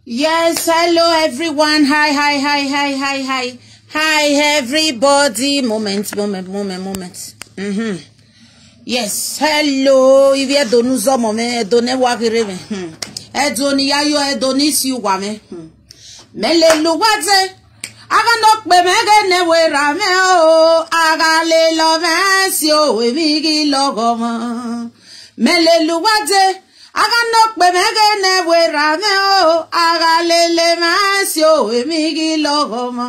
Yes, hello everyone. Hi. Hi everybody. Moment. Yes, hello. If you don't know some me, don't know what you me. Edoni yayo edoni si wa me. Mele luwate. Aga nok be mege ne we rame o. Aga le lo vensi o we migi logoma. Mele luwate. Aga nok be mege ne we rame o. Aga le vensi o we migi logoma.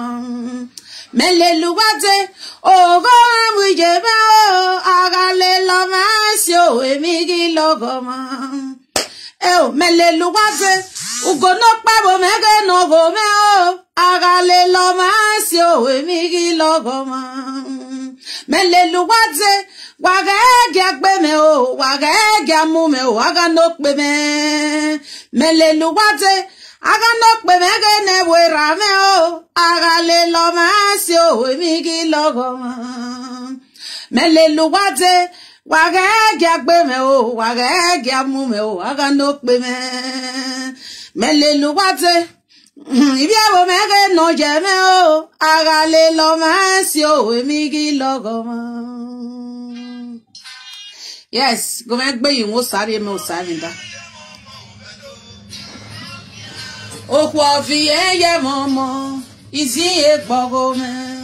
Mele luwate. O go we jebe o. Aga le lo vensi o we migi logoma. Eo mele luwate. Ugo no pabo mege no go me o. Agale lo masi o emigi logoma. Mele luwate. Wage agbe me o. Wage amu me o. Aga no kbe me. Mele luwate. Aga no kbe mege ne we rame o. Agale lo masi o emigi logoma. Mele luwate. Wage agbe me o. Wage amu me o. Aga no kbe me. Mele luwate. Ibiabo mege no jeme o. Agale lo masi o emigi logoma. Yes, go make be you mo sare me o sare nda. O kwa fi eye momo. Izi e gbogo me.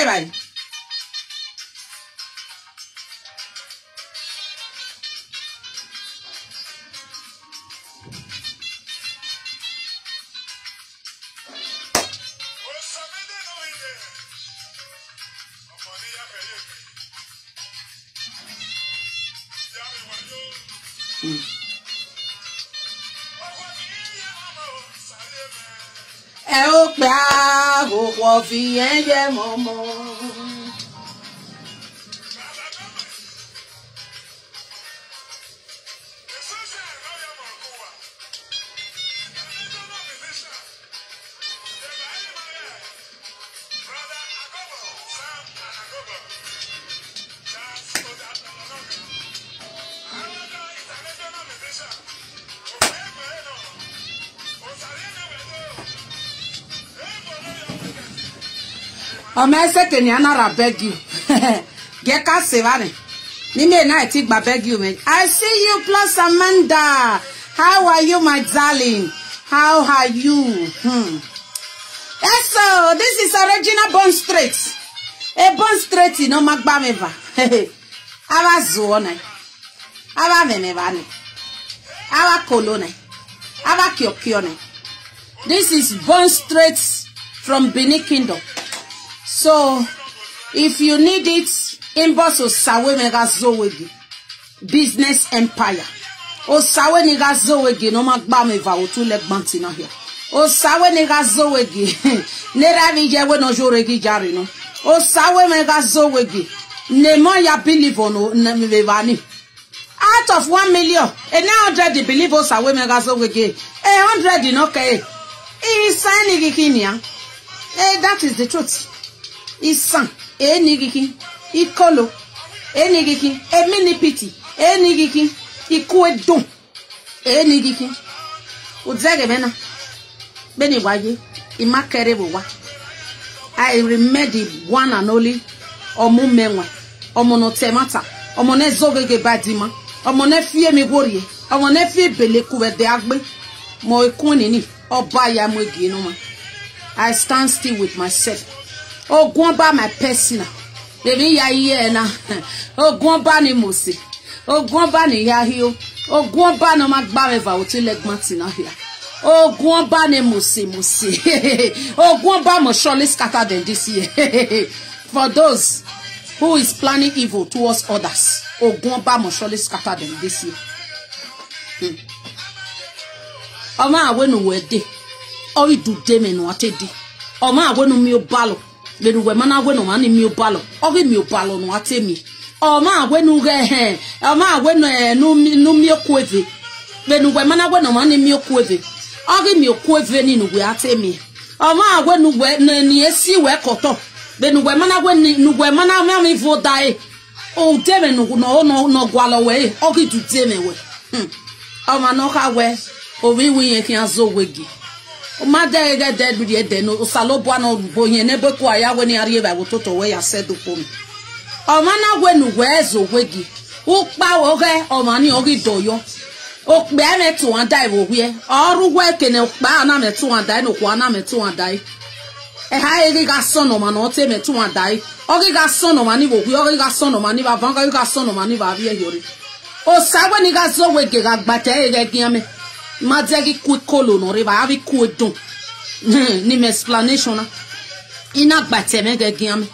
Bye. O pa o fi eye momo. Omese Kenyana beg you. Get Casevane. Nime na I think beg you, man. I see you plus Amanda. How are you, my darling? How are you? Yes, so this is original Bond Street. A Bond Street, no Magbameva. Our zone. Our memevane. Our colone. Our kyokione. This is Bond Street from Benin Kingdom. So, if you need it, inbox Osawe Megazowegi. Business Empire. Osawe Negazowegi. No Magbameva otu legbantina here. Osawe Negazowegi. Nera vije we no joregi jari no. Osawe Megazowegi. Nemo ya believe on Nevani. Out of 1 million, and 100 believe us away megazo wege. 100 in okay. Is signing Gikinia. That is the truth. Is son. Nigiki. Ikolo. Nigiki. A mini pity. Nigiki. Ikue don. Nigiki. Udzege mena. Beni waye. Imakere wa. I remember the one and only Omu menwa. Omono temata. Omone zogege badima. Omone fie mi worie. Omone fie bele kuwe de agbe. Mo ekuni ni. Oba ya mwegi no ma. I stand still with myself. Oh, go by my personal. Baby ya ye na. Oh, go by ni musi. Oh, go by ni ya hiyo. Oh, go by no magba me va uti leg matina here. Oh, go by ni musi. Oh, go by mo surely scatter than this year. For those who is planning evil towards others. Oh, go by mo surely scatter than this year. Oma wenu wede. Oi do deme no atedi. Oma wenu mi obalo. Benu we mana wenu mani mi obalo. Oi mi obalo no atemi. Oma wenu ge Oma wenu no mi okweve. Benu we mana wenu mani mi okweve. Oi mi okweve ni no we atemi. Oma wenu we ni esi we koto. Benu we mana wenu no we mana mi vodai. O deme no gwalo we. Oi do deme we. Oma no ka we. Obi wi yen azo wegi. O ma de dead with the no salobo no boyen nebe kwa ya weni ari ba wototo we ya sedu pom. O ma na wenu wezo wegi. O pa wo ge o ma ni ogi doyo. O pe me tu anda wo hie. Oru we kene pa na me tu anda no kwa na me tu anda. E ha eri ga so no ma no te me tu anda. Ogi ga so no ma ni wo hie, ogi ga so no ma ni ba vanga ga so no ma ni ba bi e yori. O sa we ni ga zo wegi ga gbate e ge giame. Madegi kukolo no riba avi kuedon ni me explanation na ina gbate me gegiame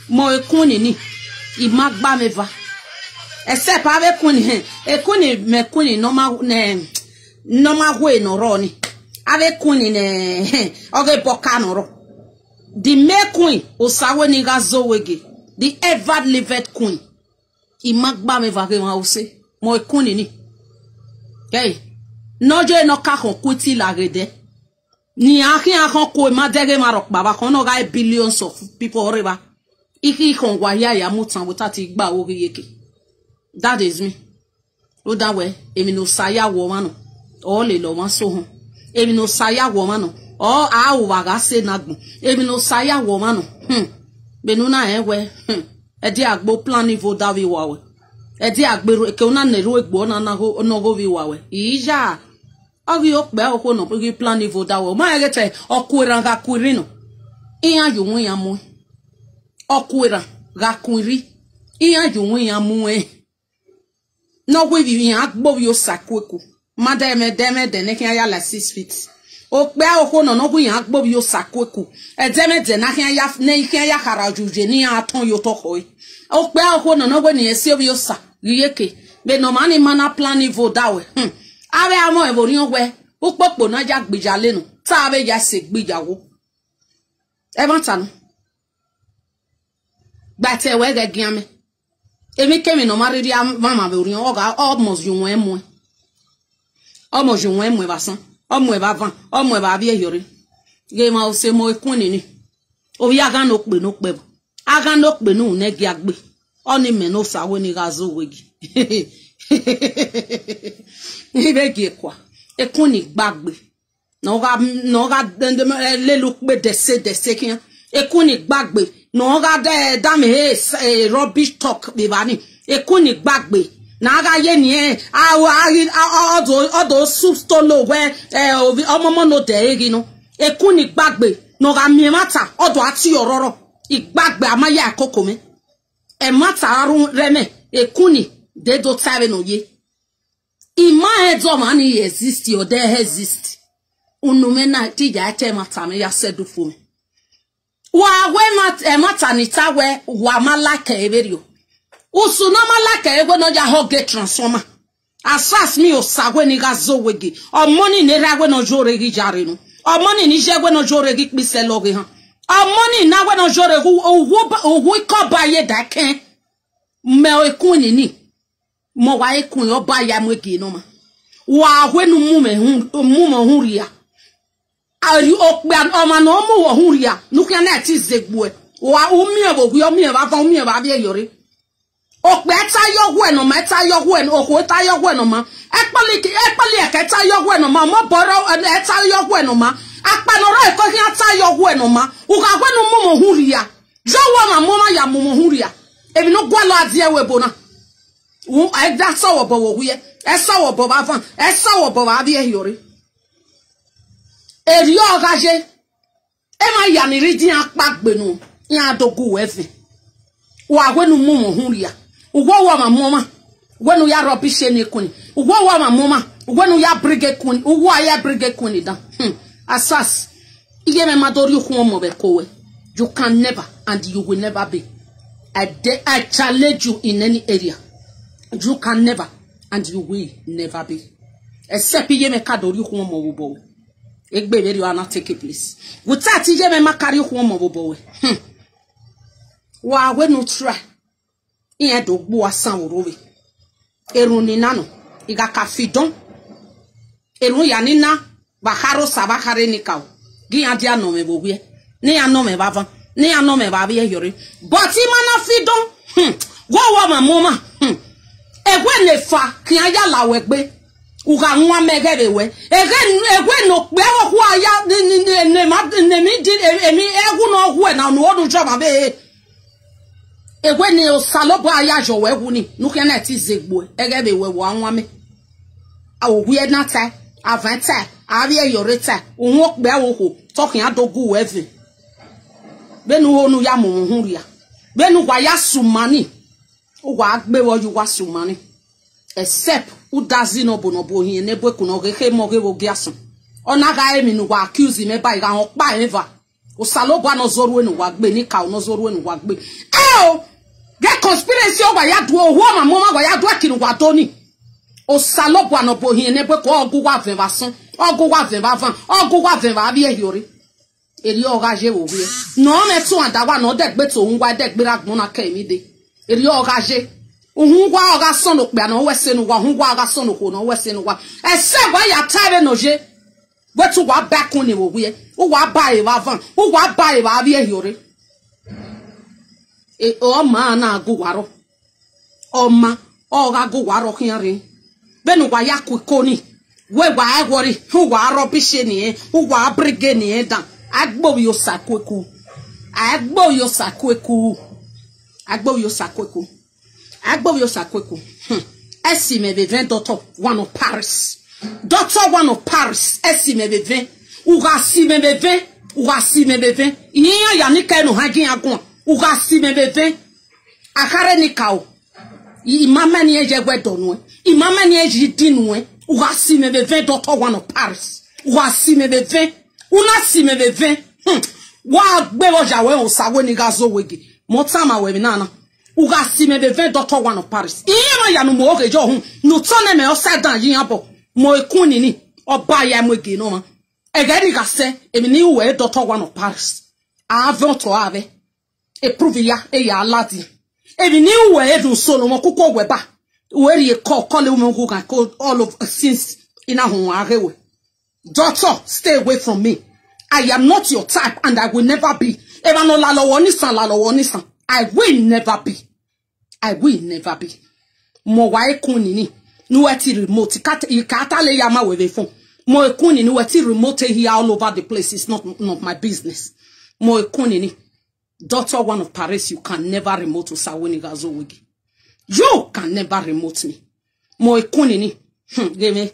mo ekuni ni imagba me va except ave kuni ekuni me kuni no ma we no ro ni ave kuni ne oge boka no ro the me queen osawe ni gazo wege the ever lived queen imagba me va ke ma ose mo ekuni ni okay. No je no ka kon kwiti la rede. Ni akin akon ko ma dege ma rok baba kon no ga billions of people riba. Iki kon wa ya mutan witati gba ori yeke. That is me. O da we emi no saya wo ma no. O le lo ma so hon. Emi no saya wo ma no. O a wo wa ga se nagbon. Emi no saya wo ma no. Benu na we. E di agbo plan niveau davi wa we. E di agbero ke una ne ro egbo na no go vi wa we. Ija Ogi okbe okwo no pegi plan niveau dawo ma gete okwera ga kwirino iya ju won ya mu okwera ga kwiri iya ju won ya mu no we vi yan agbo yo sakweku madame de ne kan ya la 6 feet okbe okwo no we yan agbo yo sakweku e deme de na kan ya ne kan ya karajuje ni aton yo to koi okbe okwo no we ni esi obi yo sa yeke be no mani mana plan niveau dawo Ave amo eborion we upopo na ja gbija lenu ta ave ja se gbija wo e mata no gbate we ge giame emi kemi no mariri mama be orion oga almost you wen mo almost you wen mo basan omo e ba van omo e ba bi eyore ge ma o se mo ekun ni o ya ga no pe aga no pe nu ne gi agbe oni me no sawo ni ga zo wegi Ibegi kwa ekuni gbagbe no ga lelu pe dese kian ekuni gbagbe no ga da me rubbish talk be bani ekuni gbagbe na ga ye ni odo soup stolo we omomo no de egi no ekuni gbagbe no ga mi mata odo ati ororo igbagbe amaya akoko me e mata arun reme ekuni they don't have no ye. In my head, money exist or there exist. Unumena tija ete matame ya sedu fumi. Wa we matanita we wa malaka eberio. Usu no malaka ebe no ja hoge transformer. Asas mi o sagwe ni gazo wegi. O money ne ragwe no jore gi jare no. O money ni jegwe no jore gi pise loge han. money na we no jore hu ko ba ye da ken me ekun ni mo wa ekun yo ba ya mo egi no ma wa hwenu mu hu ria ari okpe oma no mu wo hu ria nukia na ti zegbue wa umi e bo hu mi e ba fa umi e ba bi yori okpe ta yo hu eno ma ta yo hu eno okwe ta yo hu eno ma ekpali e ta yo hu eno ma mo boro e ta yo hu eno ma apanoro e ko hi ta yo hu eno ma u ka hwenu mu hu ria jo wo ma mo ma ya mu hu ria ebi no gwalo ade e we bo na wo ai da so wo bo wo hu ye esa wo bo ba fan esa wo bo ba bi yori eri ogaje e ma ya ni ridin apagbe nu ya dogu wefe wa gwenu mu hu ria ugwo wa ma moma gwenu ya robishe ni kuni ugwo wa ma moma gwenu ya brige kuni ugwo ya brige kuni da asas iye me madori hu mo be kowe you can never and you will never be I challenge you in any area you can never and you will never be except iye me kadori hu mo bo egbe very will not take place without iye me makari hu mo bo wa we no try iye do gbo asan orowe erun ni nanu iga ka fidon erun ya ni na ba haro sabakare ni kawo gi ya dia no me bogwe ni ya no me bava ni ya no me ba bi yori but imana fidon wo wa ma moma egwe le fa ki aya lawe gbe uga nwa megere we egwe no pe wo ku aya ne mi di emi egu no hu na no odun joba be egwe ni o salobo aya jo we hu ni nuke na ti zegbo ege be we wo anwa me awu ye na tai avanta abi yoreta ohun pe awo ko tokin adogu we ve benu honu ya mu hu ria benu kwa ya sumani o wa gbe wo ju wa sumani except who does no bonobo hin ne bo kuno ke mo ge wo giasun ona ga emi nu wa accuse me ba ga hon pa eva o salobo no zoru enu wa gbe ni ka no zoru enu wa gbe get conspiracy over ya do owo ma mo ma ya do kinu wa do ni o salobo no bo hin ne bo ko ogu wa ven va son ogu wa ven va van ogu wa ven va bi e yori eri oga je wo wi no me tun ada wa no de gbe to un wa de gbe ra gbon na ka emi de eri oga je ohun gwa oga son okpe na wese nu wa ohun gwa oga son ko na wese nu wa ese gwa ya tare no je wetu wa back on ni wo wi o wa ba e va van o wa ba e va bi e yori o ma na agụwaro ọma ọ ga-agụwaro hinri benu gwa ya kwikoni we gwa egwori gwa arọbishe ni gwa abrige ni dan agbo yo sakweku esi me be 20 doctor one of Paris esi me be 20 uga si me be 20 yin ya ni ka no hagin agun uga si me be 20 akare ni kao imama ni eje gwedonu imama ni eji dinu uga si me be 20 doctor one of Paris uga si me be 20 una si me be 20 wa gbe oja we o sawo ni gazo wege mo tama we mi nana uga si me be 20 doctor one of Paris iye ya no mo oge jo hun no tone me o sadan yin abo mo ekun ni oba ya mo ege no ma egeri ga se emi ni we doctor one of Paris avant to ave e prove ya e ya ladi emi ni we e do so no mo kuko we ba we ri e call le mo kan call all of since ina hun arewe doctor stay away from me. I am not your type and I will never be. Eva no la lo nisan. I will never be. Mo wa ekun ni nu eti remote ikata le yama we be phone. Mo ekun ni nu eti remote here all over the place. It's not my business. Mo ekun ni daughter one of Paris, you can never remote Usawoni Gazo wigi. You can never remote me. Mo ekun ni give me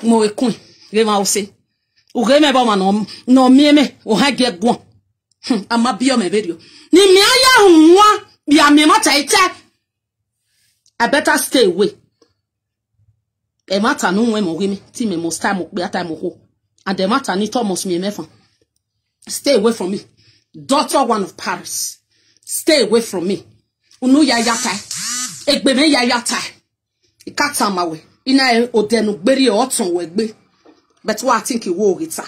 mo ekun give me say ugeme ba no mieme o hage gwon ama bio me video ni mi aya hunwa bia me mata ite I better stay away e mata no nwe mo gemi ti me most time pe time ho and the mata ni Thomas me mefa stay away from me daughter one of Paris stay away from me unu ya yata egbe me ya yata ikata mawe ina odenu gberi otun we gbe but what I think he will get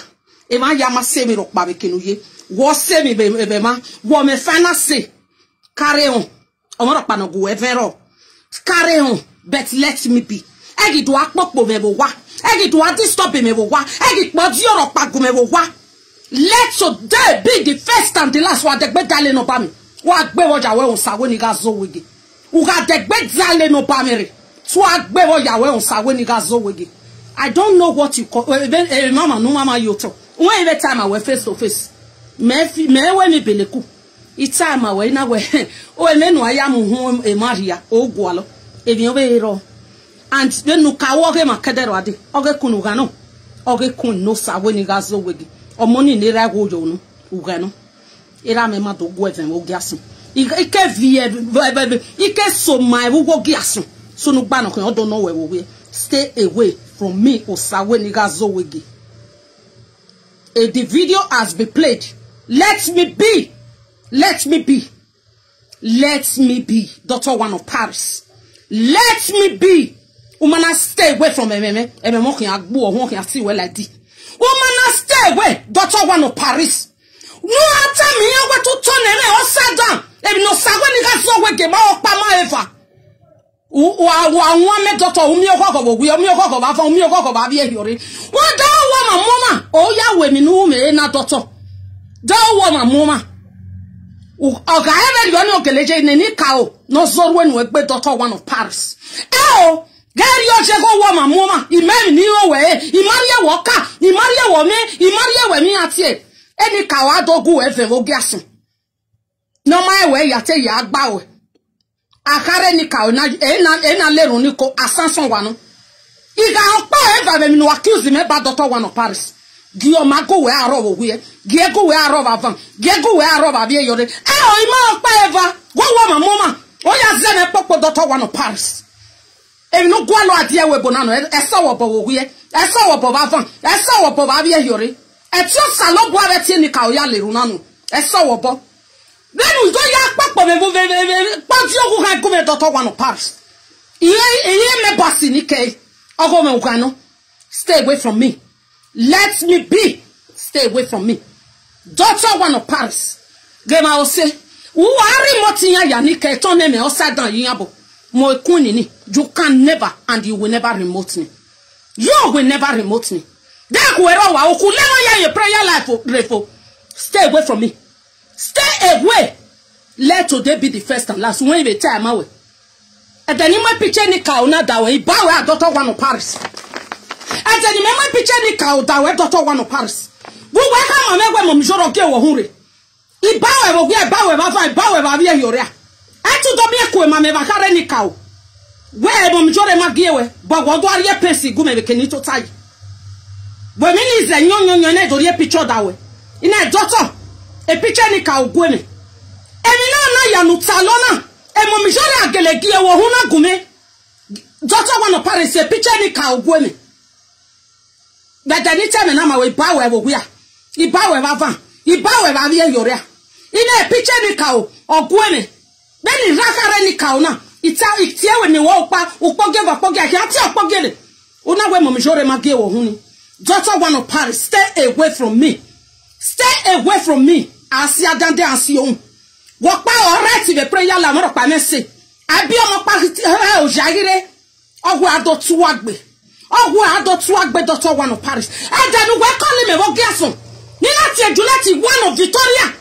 if I am a semi rock barbecue, wo se mi be ma wo me fana se carry on omoro pa no go evero carry on but let me be egi do akpopo me bo wa egi do disturb me bo wa egi po di oro pa go me bo wa let today be the first and the last wa de gbe dale no ba mi wa gbe woja we on sawo ni ga zo wege u ga de gbe dale no ba mi re so agbe woja we on sawo ni ga zo wege. I don't know what you call mama no mama yoto. When every time I were face to face. Me when me beleku. It's time I were na we. O me no aya mu hu e maria o gwalo. E bi obe ro. And then no ka wo ge makedero ade. Oge kunu ga no. Oge kun no sa we ni ga zo wegi. Omoni ni ra go jo no. Uga no. Era me ma do go even o giaso. Ike vie ike so my wo go giaso. So no gba no kan o don't know where we. Stay away from me, Osawe Nigazo Wegi. The video has been played. Let me be. Let me be. Let me be. Dr. One of Paris. Let me be. Umana stay away from me. Umana stay away. Dr. One of Paris. No ata me ya to turn or sat down. No Sawe Nigazo Wegi ma okpama ever. Wa me doctor umi okoko we umi okoko ba fa umi okoko ba bia hiore wa da wa ma mama o ya we mi nu me na doctor da wa ma mama o ga ebe yo ni okeleje ni ka o no zoru we nu egbe Dr. One of Paris o gari o je go wa ma mama imemi ni o we imari wo ka imari wo me imari we mi ati eni ka wa dogu efe wo giasun no ma we ya te ya gba we akare ni ka ena lerun ni ko asanson wa no iga opa eva be mi no accuse me ba Dr. One of Paris gi o ma go we aro wo we gi go we aro ba van gi go we aro ba bi yore o ima opa eva wo ma mama o ya ze me popo Dr. One of Paris e no go alo ade we bo na no e so wo bo wo we e so wo bo ba van e so wo bo ba bi yore e ti o salo bo abeti ni ka o ya lerun na no e so wo bo. Then we go ya papa me pati oku kan come Dr. One of Paris. Iye me basi ni ke. Ogo me ukano. Stay away from me. Let me be. Stay away from me. Dr. One of Paris. Gema o se. Uwari motinya ya ni ke ton me o sadan yin abo. Mo ekun ni. You can never and you will never remote me. You will never remote me. That wero wa oku lewo ya your prayer life refo. Stay away from me. Stay away. Let today be the first and last. When you time away. And then you might picture ni ka una that way. Bawe Dr. One of Paris. And then you might picture ni ka that way Dr. One of Paris. We welcome me we mo mjoro ke wo hunre. I bawe wo ge bawe ba fa bawe ba bia yore. Atu do me ko ma me ba kare ni ka o. We mo mjoro ma ge we. Ba go do ari pesi gu me be keni to tai. We mi ni ze nyonyo na do re picture that way. Ina doctor a picture ni ka ogwe me emi na ya nutalona e mo mi jore agelegi e wo hu na gume Dr. One of Paris a picture ni ka ogwe me but any time na ma we ba we wo hia I ba we ba van I ba we ba bia yore a ina a picture ni ka ogwe me be ni rakare ni ka na itie we ni wo pa ukpoge va poge aki ati okpoge le una we mo mi jore ma ge wo hu ni Dr. One of Paris stay away from me. Stay away from me. Asia dande ansion. Wokpa alright the prayer la mo pa mese. Abi o mo pa o jagire. Ogu ado tuagbe. Ogu ado tuagbe Dr. One of Paris. And then we call him a Giason. Ni lati Juliet one of Victoria.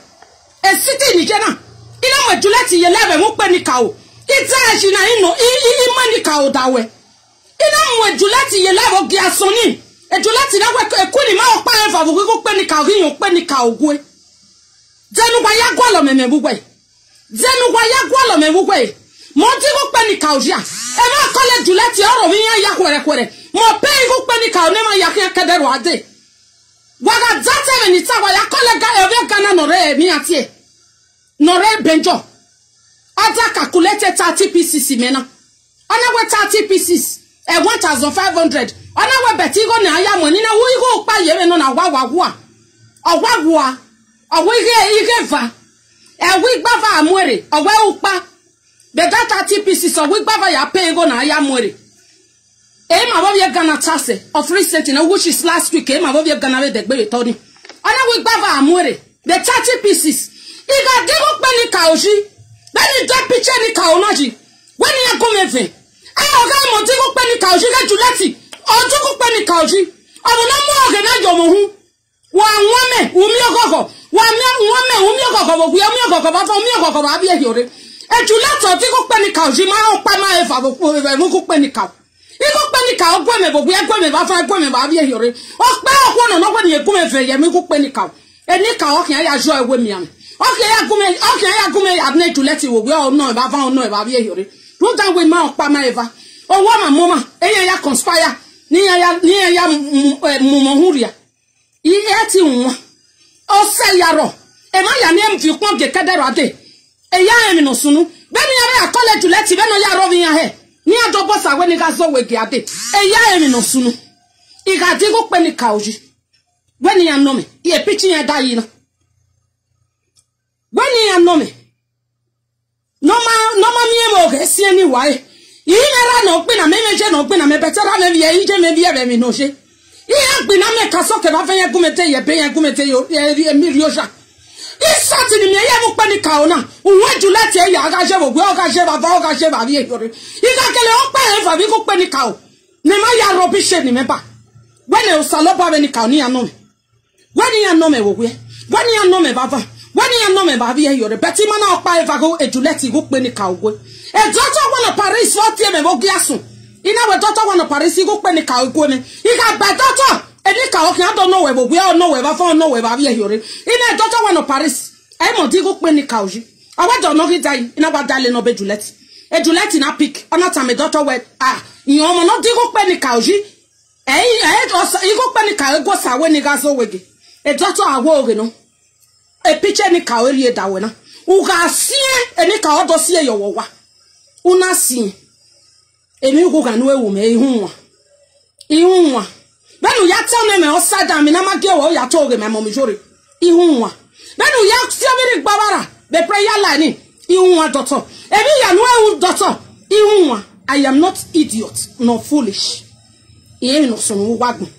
A city ni jena. Ina mo Juliet 11 mo pe ni ka o. Ita ji na ino I mani ka o dawe. Ina mo Juliet 11 Giason ni. E Juliet na we ekuni ma o pa en fa go pe ni ka o yin pe ni ka ogwe. Zenu kwa ya gwalo me bugwe. Zenu kwa ya gwalo me bugwe. Mo ti go pe ni ka o ya. E ma kole Juliet oro mi ya kwere. Mo pe go pe ni ka o ne ma ya kan kedero ade. Waga zate me ni ta wa ya kole ga e Ghana no re mi atie. No re benjo. Ada calculated 30 pieces mena. Ana we 30 pieces. 1,500. Ona we beti go na aya money na wo go pa ye no na wagwa. Ogwagwa. Owo ige va. E wi gba va amore. Owe upa. The data 30 pieces of wi gba va ya pay go na aya more. E ma bo ye Ghana tax of recent na which is last week e ma bo ye Ghana we de gbe toni. Ona wi gba va amore. the 30 pieces. Iga digo penny kauji. Then you don't picture any kaunaji. When you come in, I got Montigo penny kauji, get to let it. Or to penny kauji. I will not more than I don't. One woman, Umiogo, one woman, Umiogo, we are Miogo, Abia Yore. And to let her take up penny kauji, my own Pama if I will penny cow. You go penny cow, women, we are going to find women, Abia Yore. Or one or nobody, you come and you go penny cow. And Nick, okay, I joy with me. Okay, I go I need to let you. We all know about here. Don't that with my Pama Eva. Oh, woman, mama, ya conspire. Near ya Mumahuria. Yeti one. Oh, say yaro. Am I a name to come the Caderade? A yam no sunu. Then I call it to let you know ya roving your hair. Near the boss, when it has always got it. A yam no sunu. He got to go penny couch. When you know me, you're pitching a dying. When you know me, no man, see any why. You never know, been a manager, no been a better than maybe a very no shade. He has been a make a socket of a gumete, pay a gumete, a milliosha. It's certainly a penny cow now. Why do let you Yagasheva, Gasheva, Vogasheva, you got a pay for a big penny cow. Nemaya rubbish, remember. When you salopa any cow near no me. When you know me, when you know me, Baba. When you know me, Baby, you're a betty man of five ago, a Juletti book penny cow. A daughter one of Paris, 40 and Vogiasu. In our daughter one of Paris, you go penny cow. You got bad daughter. And you can't know where we all know where I found no where Baby, you're in a daughter one of Paris. I'm on Digo penny cow. I want to know he die in our darling of a Juletti. A Juletti in a pick, or not a daughter where you are not Digo penny cow. You go penny cow, goes away, niggas away. A daughter I walk, you know. A picture ni kawerie dawena. Uga sie eni ka odo sie yo wowa. Una sie. Emi uga no ewu me ihunwa. Ihunwa. Benu ya tell me osada mi na mage wo ya toge me mo mi jore. Ihunwa. Benu ya sie mi gbawara. Be prayer line. Ihunwa doctor. Emi ya no ewu doctor. Ihunwa. I am not idiot nor foolish. Iye no so no wagun.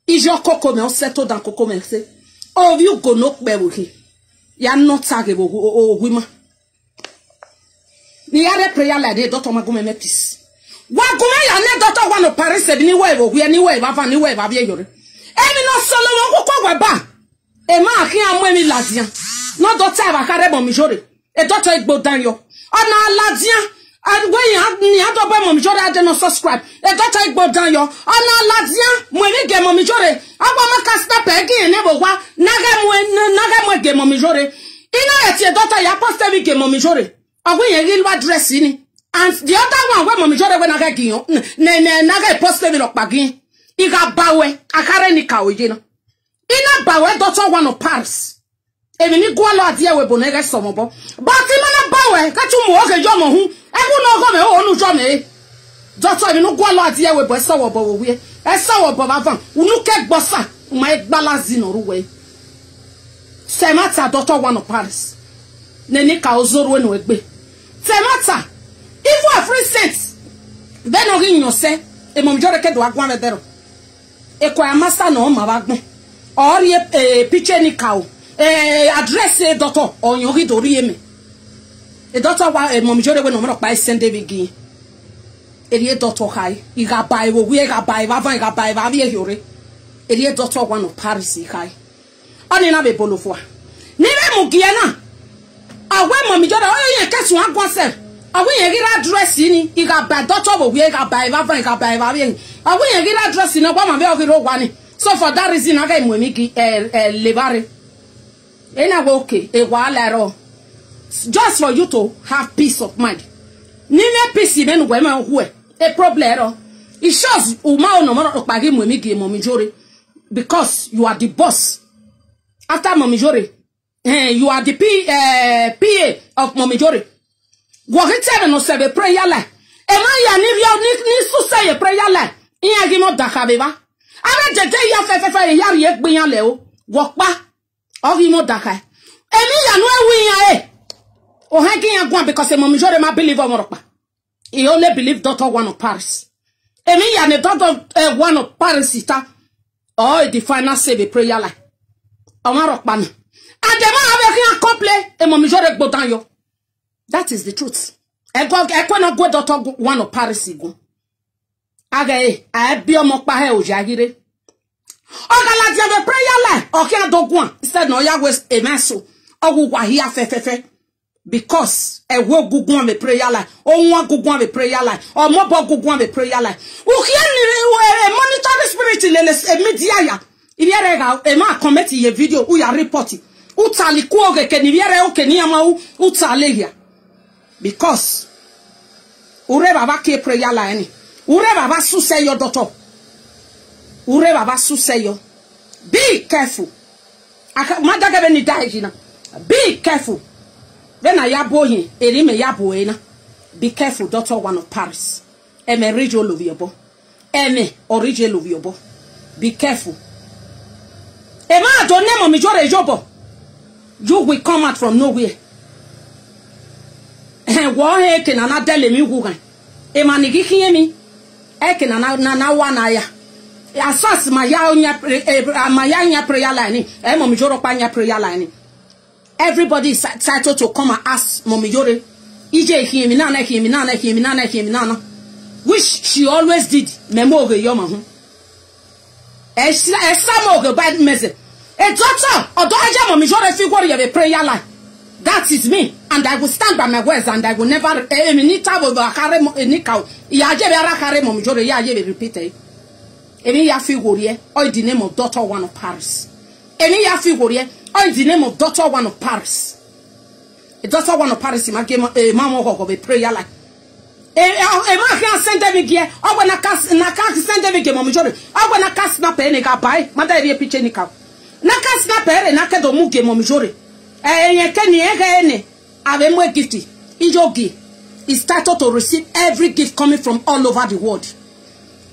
Ijo koko me o settle down koko me say. Oh, you go no bebuhi. Ya not taggable, oh, women. The other prayer like the daughter Magume Metis. What go I daughter one of Paris said anyway, we anyway, Bava, anyway, Babiore. Any no solo, go qua ba. A mark here, I'm winning Lazia. No daughter of a carebo majority. A daughter Bodanio. Oh, na Lazia. And when you have me out of my majority, I don't subscribe. A daughter Bodanio. Oh, na Lazia. When you get my majority. Abama kasta pegi nebo wa naga game momijore. Ina eti daughter ya poste we game momijore. Awu ye rilwa dress ni. And the other one we momijore we naga giyon. Naga poste we lokpagin. Iga bawe akare ni kaoje na. Ina bawe daughter one of Paris. Emi ni gwa lo adie we bonega somobo. But imana bawe katu mu oge yo mo hu. Ebu no go me o nu jo me. Daughter mi no gwa lo adie we bo so wo bo we. Esa wo baba van unuke gbosa my balazi no ruwe semata daughter one of Paris neni ka ozoro no egbe semata if you are free sense then o yin yose e mom jore ke do agwan vedero e kwa master no ma bagbon ori picture ni ka o address e daughter on yo ri dori eme e daughter wa mom jore we no mo pa send David Elie daughter high, you got by we got by Vava, got by Vavia Yuri. Elie daughter one of Paris high. Only na be bolofwa. Never Mugiana. I went mommy Jada, oh, you catch one concept. I win a get address in it. You got by daughter, we got by Vava, got by Vavia. I win a get address in a woman, very one. So for that reason, I got Mumiki, Levare. Ain't I okay, a while at all. Just for you to have peace of mind. Nime peace men women who a problem. It shows Uma no more of Bagim when we give Momijori because you are the boss. After Momijori, you are the PA of Momijori. Go hit 7 or 7 prayer line. Am I needs to say a prayer line? In a game of Dakabeva. I read the day of Yari Bian Leo. Walk back of him or Daka. Emi no we o hanging agwan because a Momijori ma believe on Moropa. He only believe daughter one of Paris. Emi ya ne daughter one of Paris ita. Oh, the final say the prayer line. Omarokpan. Adema avec un couple et mon mijore gbodan yo. That is the truth. E na go doctor one of Paris go. Agaye, I be omo pa he ojagire. Ogala dia be prayer line. Okay adogun. Instead no ya waste a meso. Ogugwa here fe. Because a wo gugun me prayer line. O won gugun me prayer line. O mo bo gugun me prayer line. U kian monitoring spirit le media ya. Iriere ga e ma comment ye video u ya report. U tali ko ge ke ni viere o ke ni ama u tali ya. Because ure baba ke prayer line. Ure baba su say your daughter. Ure baba su say yo. Be careful. Madaga be ni die na. Be careful. Then I yabo yin, erime yabo ena. Be careful, daughter one of Paris. Eme rijo loviobo. Eme orije loviobo. Be careful. Ema don't name me jore jobo. You will come out from nowhere. Wo he ke na dele mi gugan. Ema ni gikiye mi. E ke na wana ya. Asas maya nya prayer line. E mo mi joro pa nya prayer line. Everybody is excited to come and ask Mommy Yore. EJ Himina. Which she always did. Memoge Yomahu. Samoge bad message. A daughter, or daughter, Mommy Yore figure you have a prayer line. That is me. And I will stand by my words and I will never repeat it. Any ya figure or the name of daughter one of Paris. Any ya figure or in the name of daughter one of Paris. A daughter one of Paris, my game, a mamma of a prayer like. A man can send them gear. I want to cast send them again, Momijore. I want to cast snap and got by. Mother, a pitch any cow. Naka snap and I can't move game, Momijore. A kenny egg, I've more gifty. Ijogi is started to receive every gift coming from all over the world.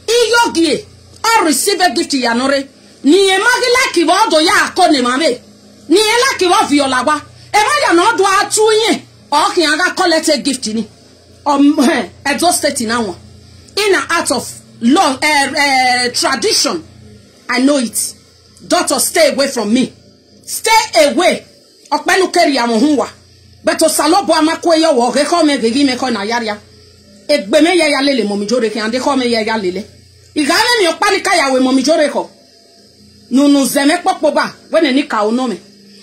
Ijogi, I receive a gift, Yanore. Ni emagi like Ivodo ya kone mame. Ni ela ki wa violawa e ma ya no do atu yin o ki aga collect a gift ni exhausted na won in and out of law tradition. I know it. Daughter, stay away from me. Stay away. Okpelu keri ya mohunwa but to salobo amako ye wo re ko me gigi me ko na yaria egbe me ya lele Momijore ki ande ko me ya lele igale mi okpanika ya we Momijore ko nunu zeme popo ba when ni ka ono me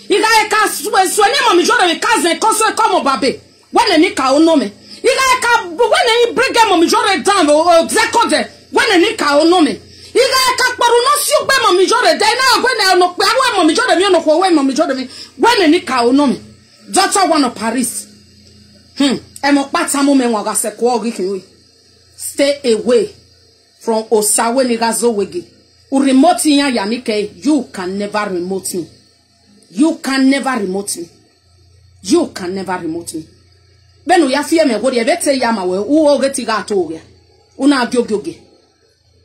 Iga ka swene Momijore me cousin konso come babe. When ni ka ono me. Iga ka when ni bring Momijore down o zekode. When ni ka ono me. Iga ka paru no si ogbe Momijore dey na when no pe awo Momijore me no ko we Momijore me. When ni ka ono me. Daughter one of Paris. E mo pata mo me waga se ko ogi kinwe. Stay away from Osawe ni gazo wege. U remote yan yanike, you can never remote me. You can never remote me. You can never remote me. Benu ya fie me go de bete ya ma we wo geti ga to ya. Una gyoge.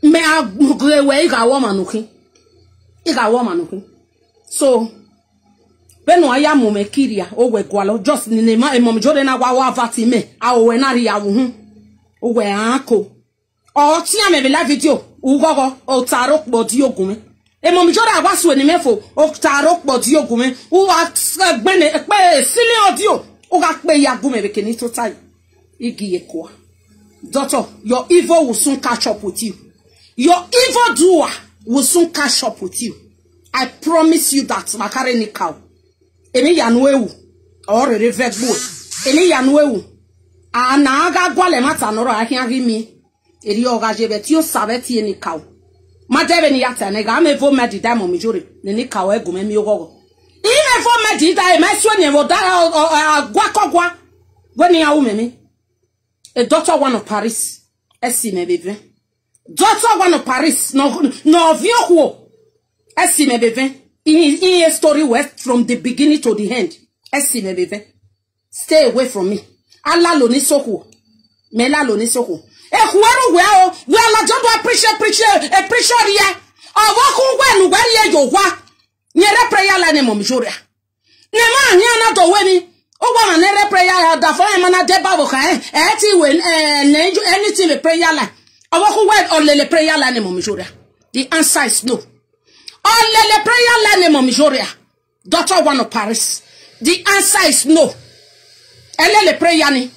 Me agre we ga wo manuki. Iga wo manuki. So benu aya mo me kiria o we gwalo just ni ma Momijore na wa vati me a o we na ri ya wo hu. O we anko. O ti ya me be live video. Ugogo o taro podi ogun. E Momijore awasu ni mefo o taro podi ogun u agbene pe sile audio o ga pe ya gume be keni total igi ekwa. Daughter, your evil will soon catch up with you. Your evil doer will soon catch up with you. I promise you that makare ni cow. Emi yanuewu or revegbo. Emi yanuewu ana aga gwale mata noro ahia mi. Eri ogaje bet yo sabeti ni cow. Madebe ni yata nega me vo medi da Momijore ni ka we gume mi ogogo ime vo medi da me so ni vo da gwakogwa goni ya umemi a daughter one of Paris esi me bebe daughter one of Paris no vio ho esi me bebe in a story west from the beginning to the end esi me bebe stay away from me Allah lo ni soko me la lo ni soko. Whoever we are just to appreciate a preacher here. Or when ye go wa near prayer line Momijore. Nema nyana do weni. O wa na prayer da for mana de babo kan eti when anything the prayer line. Or who went on the prayer line Momijore. The answer is no. On the prayer line Momijore. daughter one of Paris. The answer is no. Elle le pray yani.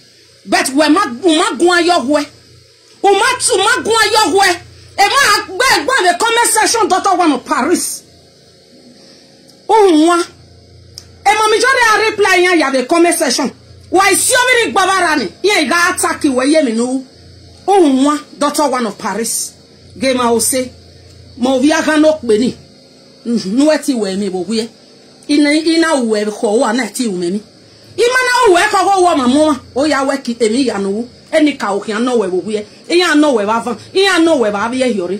But we ma gwa your way. Uma gwa your way. E ma gwa the comment section daughter one of Paris. Moi. E ma majority a reply yan ya the comment section. Why si obiri gbabarani. Ye ga attack we ye me no. Moi daughter one of Paris. Game I will say. Mo via ganok beni. Nueti we me bo we. Ina we ko wa na ti umemi. Imana we ko go wa mama o ya we ki emi ya no eni ka o kian no we bo we. Iya no we ba van. Iya no we ba be hiore.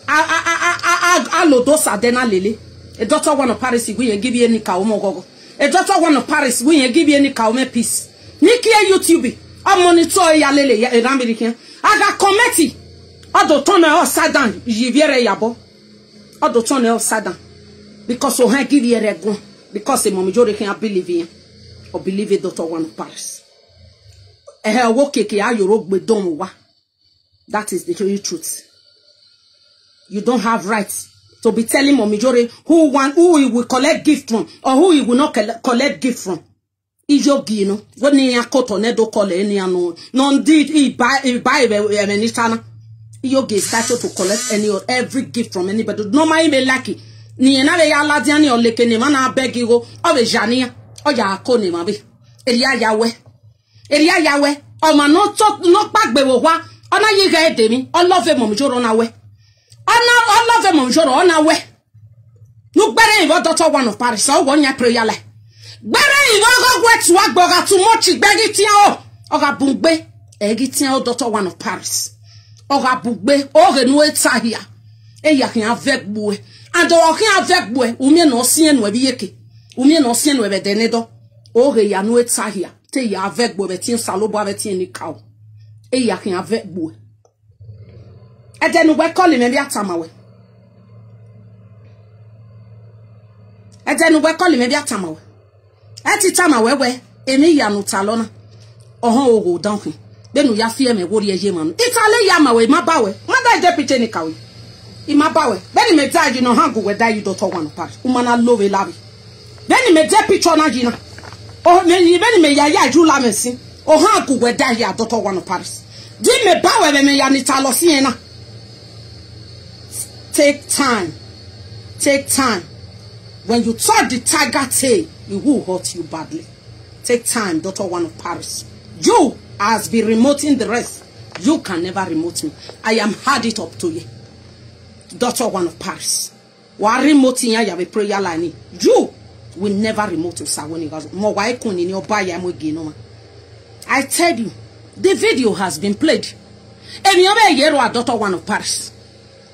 A lo do sadena lele. A daughter one of Paris we give you any ka o mo gogo. A daughter one of Paris we give you any ka o me peace. Niki YouTube. A monitor ya lele ya American. Aga committee. Odo tona o sadan jiviere yabo. Odo tona o sadan. Because so give you a go. Because the majority can't believe in or believe it daughter one of Paris. That is the truth. You don't have rights to be telling majority who he will collect gift from or who he will not collect gift from. Is your gino. When you are caught on it, don't call any unknown. Non did he buy a minister. You get started to collect any or every gift from anybody. No my be lucky. Ni na be ya ladiani o lekene mana beg you o be jania o ya ko ni ma be eria yawe o ma no pagbe wo wa ona yi ga edemi o love mom joro na we ona love mom joro ona we nu gbere iwo daughter one of Paris o wo nya prayer like gbere iwo go wetu agboga too much gbegi ti o ga bugbe egi ti o daughter one of Paris o ga bugbe o renu etahia e ya kan avec boué. And walking avec boy, umie no sien we bieke. Umie no sien we bedenedo. O re ya no etahia. Te ya avec boy betien salobo betien ni kaw. E ya kin avec boy. E de no we call me bi atama we. E de no we call me bi atama we. E ti tama we emi ya no talona. Ohon o go down. Be no ya fie me wo re ye man. Itale ya ma we ma ba we. Ma da deputy ni kaw. Imabawe beni me tagi no hangu we die daughter one part umana love labi beni me de picture na gina o me beni me ya ju la mesi o hangu we die ya daughter one part di me bawe be me ya ni talosi na. Take time when you touch the tiger tail it will hurt you badly. Take time, daughter one of Paris. You has been remoting the rest. You can never remote me. I am hard it up to you. Daughter one of Paris. Wa remote ya ya be prayer line. You will never remote us when you guys. Mo wa ikun ni oba ya mo gi no. I tell you, the video has been played. Emi oba yero a daughter one of Paris.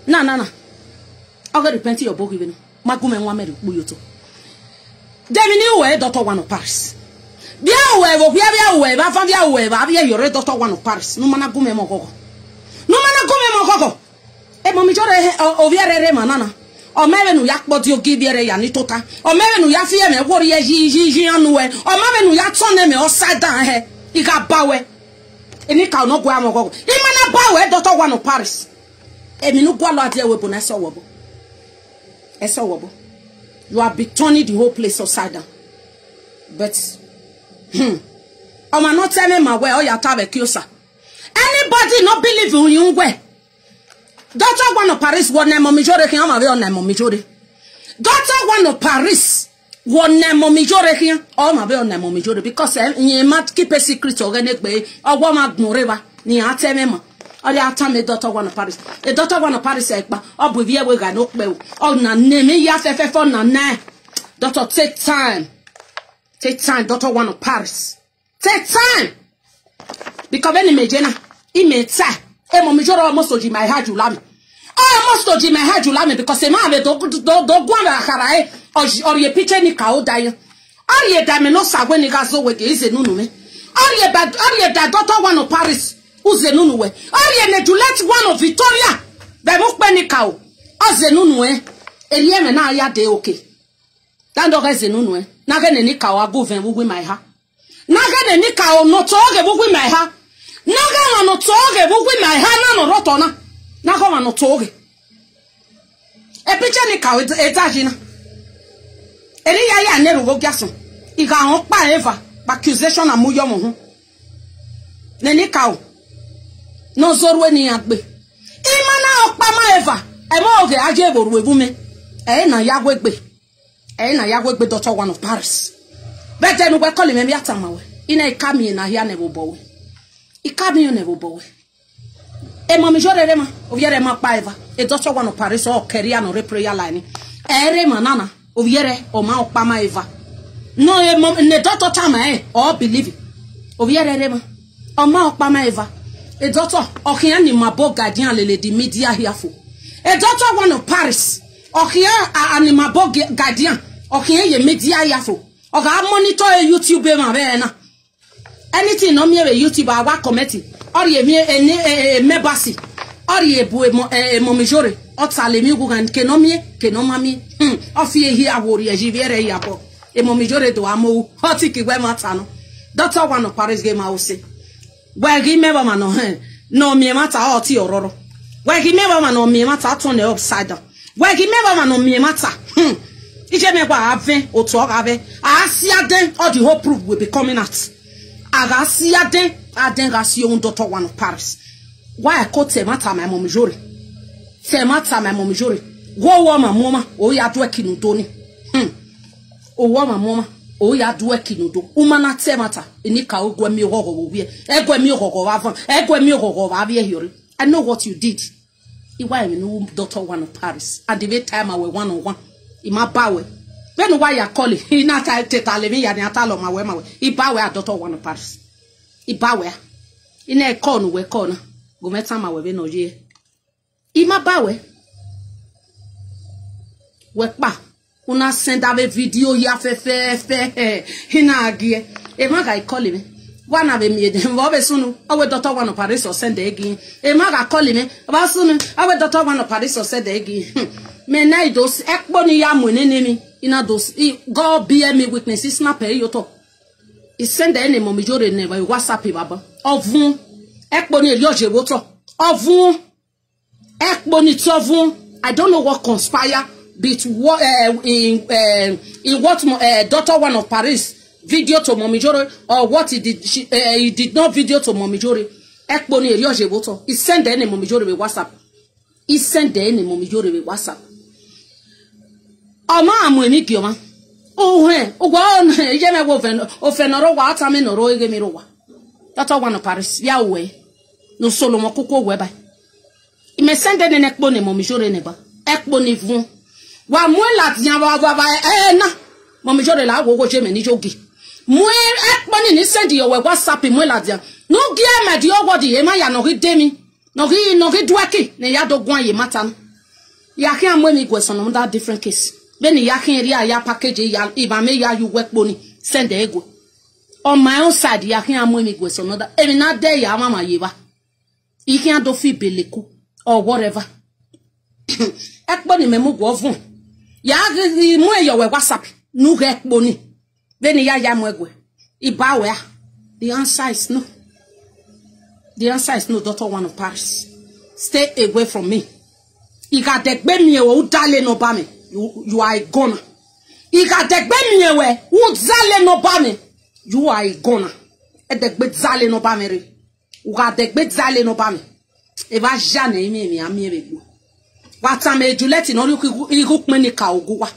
Na. I got repent your book even. Magume nwa mere bu yoto. Demi ni we daughter one of Paris. Bia we ba fa bia we ba bia yoro daughter one of Paris. No mana gume mo gogo. E momi jore o viere manana o mebe nu yak bodi o gibiere ya ni tota o mebe nu ya fie me wori ye ji anu we o mebe nu ya tone me o sadan he iga bawe eni ka no gwa mo gogo imana bawe daughter one of Paris e mi nu gwa lo ade we bo na so wobo you are be turning the whole place upside down but o ma no tell me ma we o ya tabe kiosa anybody no believe in you we. Daughter one of Paris won na momijore kian ma be on na momijore. Daughter one of Paris won na momijore kian o ma be on na momijore because yin ma keep a secret o gene pe owo ma gun reba ni ateme mo. O dey atame daughter one of Paris. The daughter one of Paris e pa o bu vie we ga no pe o na name ya fefe for na na. Daughter take time. Daughter one of Paris. Take time. Because when imagine e me ta e mo mi joro almost oji my head you lami. Almost oji my head you lami because e ma be do gwan akara e or ye picture ni ka o dai. Or ye da me no sagwe ni ga so we ke ize nunu me. Or ye da daughter one of Paris uze nunu we. Or ye ne Juliet one of Victoria. Be mo pe ni ka o. Oze nunu e. Elie me na ya de okay. Dan do ga ze nunu e. Na ga ne ni ka o agoven wu my ha. Na ga ne ni ka o no to ge wu my ha. Naga no toge bugu my hana no rotona. Naga no toge. E picture ni ka etagina. eri ya ne rugo gaso iga hon pa eva accusation amuyo mo hu neni kawo no zoru eni agbe imana okpa ma eva e mo oge aje eboru ebume na yagwegbe Dr. One of Paris bete nu gwe call me mi atamawe ina ikami na hia ne bobowe ikami ne bobowe e mo mi jorere ma oviere ma pa eva e Dr. One of Paris o career no prayer line ere manana oviere o ma okpa ma eva no e mo ne doctor tama o believe oviere re ma o ma okpa ma eva e doctor okian ni mabo guardian lele di media hiafo e Dr. One of Paris okian animabo guardian okian ye media hiafo oga monitor YouTube ma be na anything no me YouTube awa committee or ye me members or ye bu mo majore o tale mi gugan ke no mami ofie hi awori e jiviere ya bo e mo majore do amo hoti ki gwe mata no Dr. One of Paris game house we gi member ma no me mata o ti ororo we gi member ma no me mata turn the upside down we gi member ma no me mata ije me kwa ave otu o ave asiade all the whole proof will be coming out agasiade adengasio Dr. One of Paris why ko temata my mom jore wo ma mama o ya do kinudo ni o wo ma mama o ya do kinudo umana temata eni ka ogwa mi hoho wo wie egwa mi hoho wa van egwa mi hoho wa be here. I know what you did why me no Dr. One of Paris at the time I were one-on-one ima bawe when why you call it ina ta teta levi ya ni atalo ma we ibawe a Dr. One of Paris ibawe ina e call no we call na go meta ma we be no ye ima bawe we pa una send ave video ya fe ina agie e ma ga call me one ave me dem wo be sunu awe Dr. One of Paris o send again e ma ga call me ba sunu awe Dr. One of Paris o send again me na idos ekponi ya monenemi ina dos God be me witness snap e yoto I send any mommy jore never WhatsApp baba ovun ekponi eli oje woto ovun ekponi tovun I don't know what conspire bet what in what Dr. One of Paris video to mommy jore or what he did not video to mommy jore ekponi eli oje woto I send any mommy jore with WhatsApp I send any mommy jore with WhatsApp Ama amweni kioma ohe ogwa je me wo ofenoro wa atame noro ege mi rowa Dr. One of Paris ya we no solo mo koko we ba me send ne ekpo ne mo mi jore ne ba ekpo ni fun wa mu latian ba na mo mi jore la wo je me ni jogi mu ekpo ni send yo we WhatsApp mu latian no gie me di ogodi e ma ya no ri demi no ri duaki ne ya dogun ye mata no ya ki amwe mi question no that different case Beni yakin ria ya package ya ibame ya you work boni send ego on my own side yakin amu mi gweso no that emi na dey ya mama yeba ikin do fi beleku or whatever ekpo ni memu go fun ya mu eyo we WhatsApp nu ge ekpo ni beni ya mu egwe ibawe the answer is no Dr. One of Paris stay away from me ika dekbe mi e wo dale no ba me You are a goner. Ika dekbe miyewe uzale no bame. You are a goner. E dekbe zale no bame re. Uka dekbe zale no bame. Eva jane imi ami ebego. Watame ejuleti no iku kmeni ka oguwa.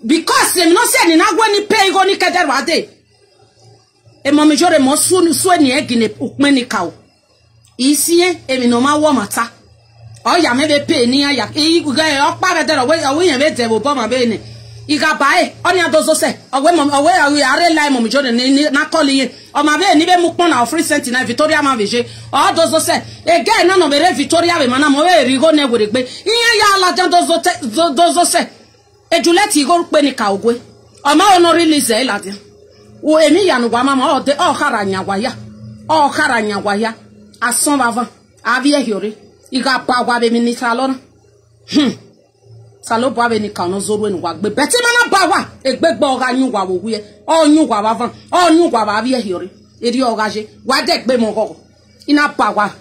Because em no se ni na gwe ni pe igo ni kederwa ade. E mo mejore mo su ni egine ukmeni ka o. Isiye emi no ma wo mata. Oh ya me be pay ni ya e guga o pa be dero we yan be de bo ma be ni iga bae oni adozo se owe are lie mom jode ni na call yin o ma be ni be mu pon na free cent na Victoria ma veje o dozo se again na no be Victoria be mana mo we rigo na egwere gbe iyan ya ala jan dozo se ejuleti go pe ni ka ogwe o ma ono release e ladi wo emi ya no gwa mama o de o kharanya gwa ya ason bavan avie hiore Iga pa be mi salona salo pa be ni kan zoro en wa gbe beti mana ba wa egbegbo ga nyu wa wo wi o nyu wa ba van o nyu wa ba bi ehire eri o ga je wa de gbe mo gogo ina pa wa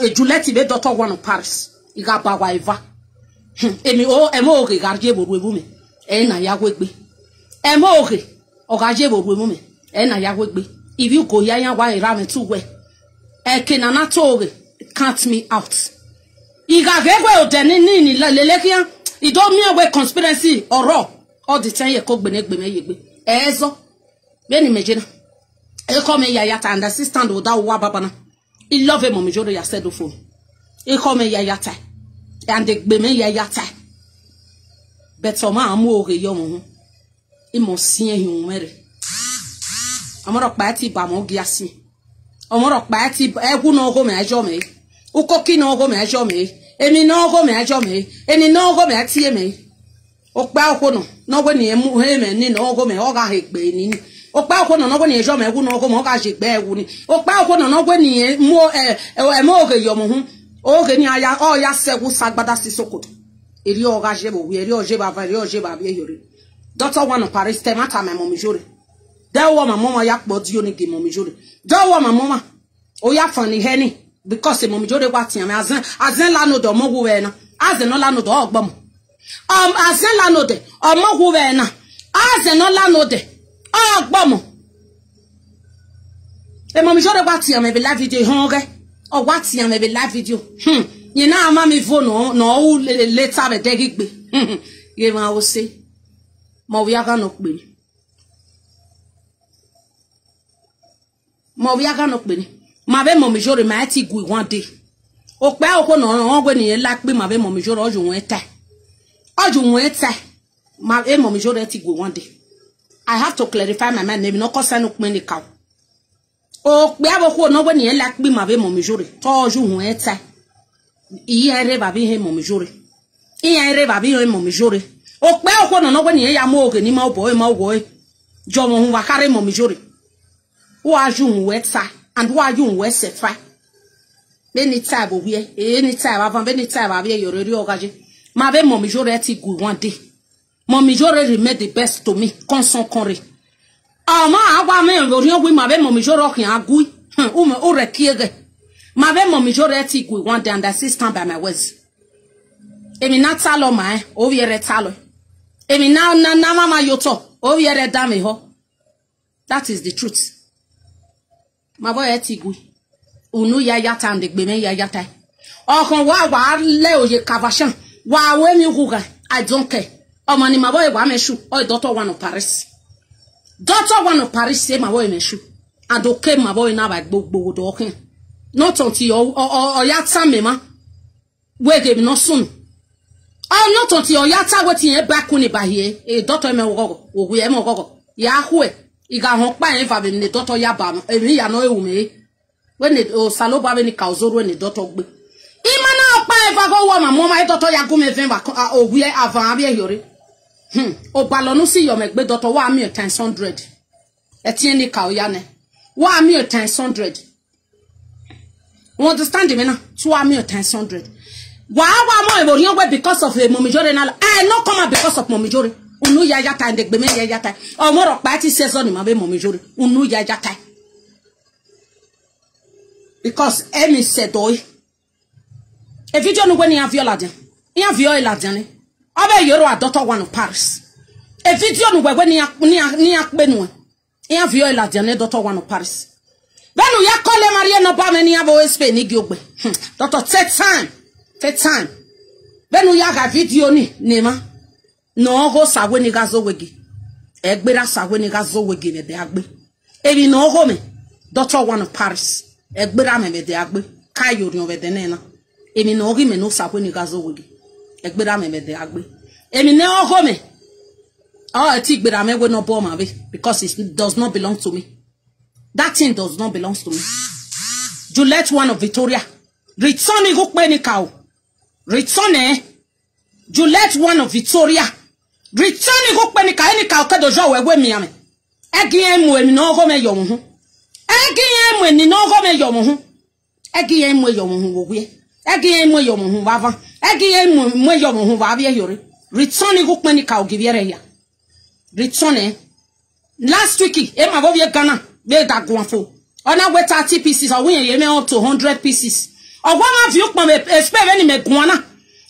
ejuleti be Dr. One of Paris iga pa wa eva emi o emo o ga je boru ebu mi e na ya gwegbe Emoge. Ogaje bo mume. Na ya wegbe. If you go ya wa ira me too we. Kenana toge count me out. Iga gegwe o deni ni lelekia. I don't mean we conspiracy or raw. All the time you cook benegbe me yegbe. Ezo. Beni mejena. E come yayata and assistant without wa babana. I love him mommy joro ya said do phone. E come yayata. And the gbeme yayata. But so ma amu oge yo mo. I mo sien hi umere. Amoro pa ti ba mo giasi. Amoro pa ti egu no go me ajo me. Ukoki no go me ajo me. Emi no go me ajo me. Eni no go me atie me. Okpa okono no go ni emu he me ni no go me o ga hegbe ni. Okpa okono no go ni ajo me egu no go mo ga hegbe egu ni. Okpa okono no go ni mo mo oge yo mo hu. Oge ni aya o ya segu sagbada sisokoto. Eri o ga je bo wi eri o je ba eri o je ba bi yori. Doctor one of Paris temata my mommy jore. There wa my mama yak body oni ge mommy jore. There wa my mama o ya fani heni because mommy jore wa tian me azen la no do mo wo we na. Azen no la no do ogbom. Azen la no de o mo wo we na. Azen no la no de ogbom. E mommy jore wa tian me be live video honge. O wa tian me be live video. You know ama me phone no later be degigbe. Ye ma wo say mo viaga no kpe ma be mo mi jore ma ti gu one day o pe o ko no won gbe ni la pe ma be mo mi jore oju won eta ma be mo mi jore ti gu one day. I have to clarify my mind name no ko sanu pe ni ka o pe abo ko no gbe ni la pe ma be mo mi jore to oju won eta iye re ba bi he mo mi jore mo mi jore o pe o ko no gbe ni ya mo oge ni ma obo jo mo hu wa kare mo mi jore wa ju won eta and wa ju won sefa beni time bo wie any time avant beni time ba be yoro ri ogaje ma be mo mi jore ti gu one day mo mi jore remain the best to me konson konre ama agba me ori ogwi ma be mo mi jore okin agui o rekiege ma be mo mi jore ti gu one day and assistant by my words emi na talo ma o wiere talo emi na mama yoto o wiere dame ho. That is the truth. My boy etigui unu ya yata and gbeme ya yata okon wa le oye kavashan wa we mi huga I don't care o mani my boy wa meshu o doctor one of Paris say my boy meshu and okay my boy na ba gbogbo do okay not until o yata me ma we give no soon not until o yata wetin e back ni ba here e doctor me wo we me gogo ya hwe iga hon pa en fa be ni doctor ya ba emi ya no ewu me when o salo ba be ni ka ozoro ni doctor gbe imana pa en fa go wo ma mo ma doctor ya go me ven ba o wi avan abi ehore o balonu si yo me gbe doctor wa mi times 100 etie ni ka o ya ne wa mi times 100 you understand me na to wa mi times 100 wa mo e bo ri on because of a mommy jore na no come because of mommy jore unu ya yata and gbeme ya yata o mo ro pa ti season ni ma be mo mi jore unu ya yata because emi said oi e video no gbe ni aviola den ya viola den ni o be yoro doctor one of Paris e video no gbe ni akpe nu ya viola den ni doctor one of Paris benu ya kole marie no ba me ni abo espe ni giogbe doctor take time benu ya ga video ni ma no go sawe ni gazo wegi egbera sawe ni gazo wegi me de agbe ebi no go me doctor one of Paris egbera me de agbe kayo ri obe de na ebi no go me no sawe ni gazo wegi egbera me de agbe ebi no go me ti gbera me we no bo ma be because it does not belong to me. That thing does not belong to me. Juliet one of Victoria return go pe ni ka o return Juliet one of Victoria return go pe ni ka o kedo jo we mi ame egin emu emi no go me yo hu egin emu eni no go me yo hu egin emu yo hu wo we egin emu yo hu bava egin emu yo hu ba bia yore return go pe ni ka o gibiere ya return last week e ma bo vie Ghana be da gonfo ona we 30 pieces or we ye me up to 100 pieces ogwa ma fi ukpo me expect any me gwana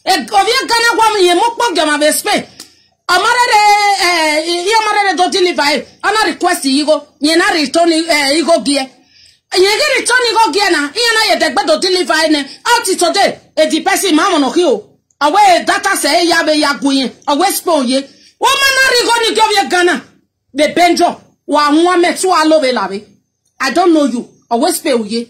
e ovie Ghana gwa me ye mo kpo gama be expect Amare do deliver. Ana request yigo. Yena return yigo gear. Yena return yigo gear na. Yena ye degbe do deliver ne. Out today. E di person mama no kiyo. Awe data say yabe yaguye. Awe spoon ye. Woman na rigo ni give ye Ghana. The benjo. Wa mwa me tu alobe labe. I don't know you. Awe spoon ye.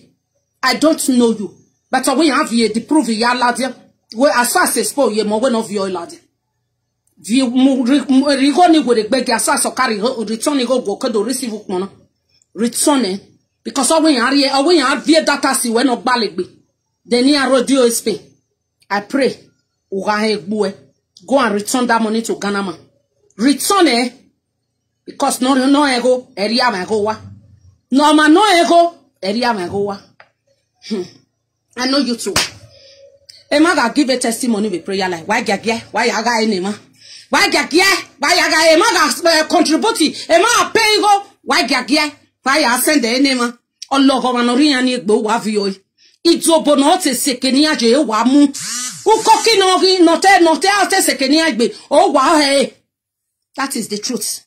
I don't know you. But when you have ye the proof ya ladia. We asase spoon ye mo we no vio ladia. Vi rigoni go de beg asase carry return go do receive ukmono. Return because when you have data si we no balegbe. Then you radio SP. I pray. Go and return that money to Ghana man. Return because no ego area ma go wa. No man no ego area ma go wa. I know you too. Ema give a testimony with prayer like why gagia why yaga enema why gagia why yaga ema contribute ema pay go why gagia why ya send the enema ologo manori ani egbo wa vio ijobo no te sekeni aje wa mu ukoki no te ate sekeni agbe o wa he. That is the truth.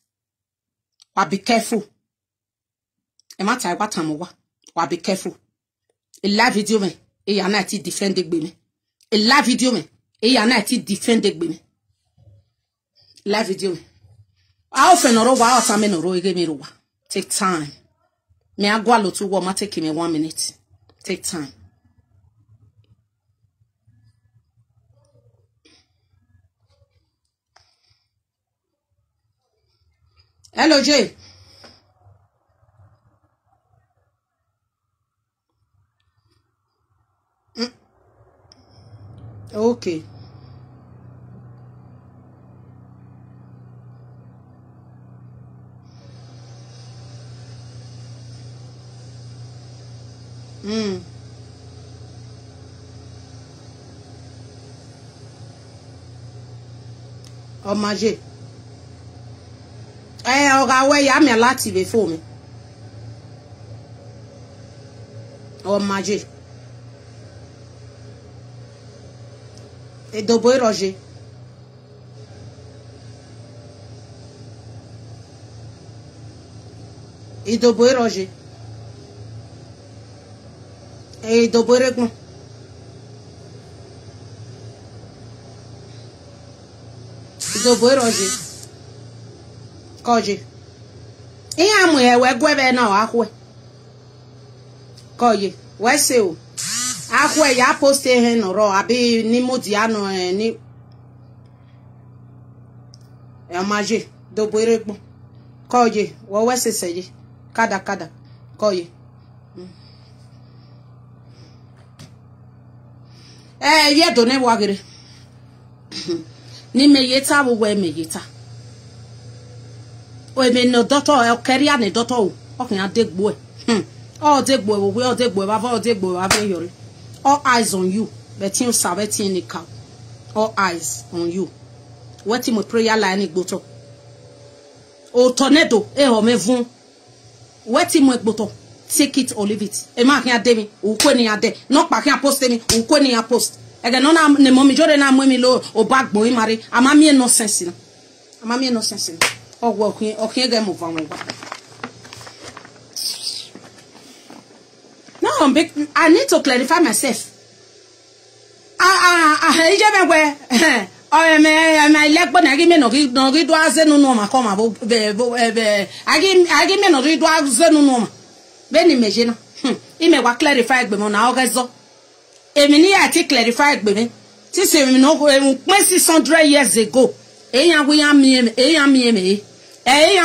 Wa be careful. Ema tai batamu wa be careful. A live video me e ya na ti defend egbe me. A live video me e ya na ti defend egbe me. Live video me. A ofen oro wa ota me no ro ege me ro wa. Take time. Me agwa lo tu wo ma take me 1 minute. Take time. Hello Jay. Okay. Oh maje. Oga we ya me lati be for me. Oh maje. E do boy Roger. E do boy Roger. E do boy Regon. E do boy Roger. Koje. E amu e we gwebe na akwe. Koje. We se o. Akwe ya poste he no ro abi ni modi ano ni e maje do boiregbo koje wo wese seje kada koje ye do ne wagere ni meyeta wo we meyeta o me no doctor e keria ni doctor o kan adegbo e o degbo wo we o degbo ba o degbo ba fe yori. All eyes on you. But you sabeti in the cow. All eyes on you. What in my prayer line gboto. O tornado ho me vun. What in my gboto. Take it or leave it. E ma kan ade mi. O ko ni ade. Knock pa kan post mi. O ko ni post. E ga no na ne mo mi jore na mo mi lo o bagbon mi mare. Ama mi no sense na. Ama mi no sense na. O wo kun o kan ga mo van wo. No, I need to clarify myself. Me like but I give me no do aze no ma come abo I give me no do aze no ma be ni meje na me wa clarify gbe mo na ogezo emi ni ati clarify gbe me ti se me no 600 years ago eyan we yan mi eyan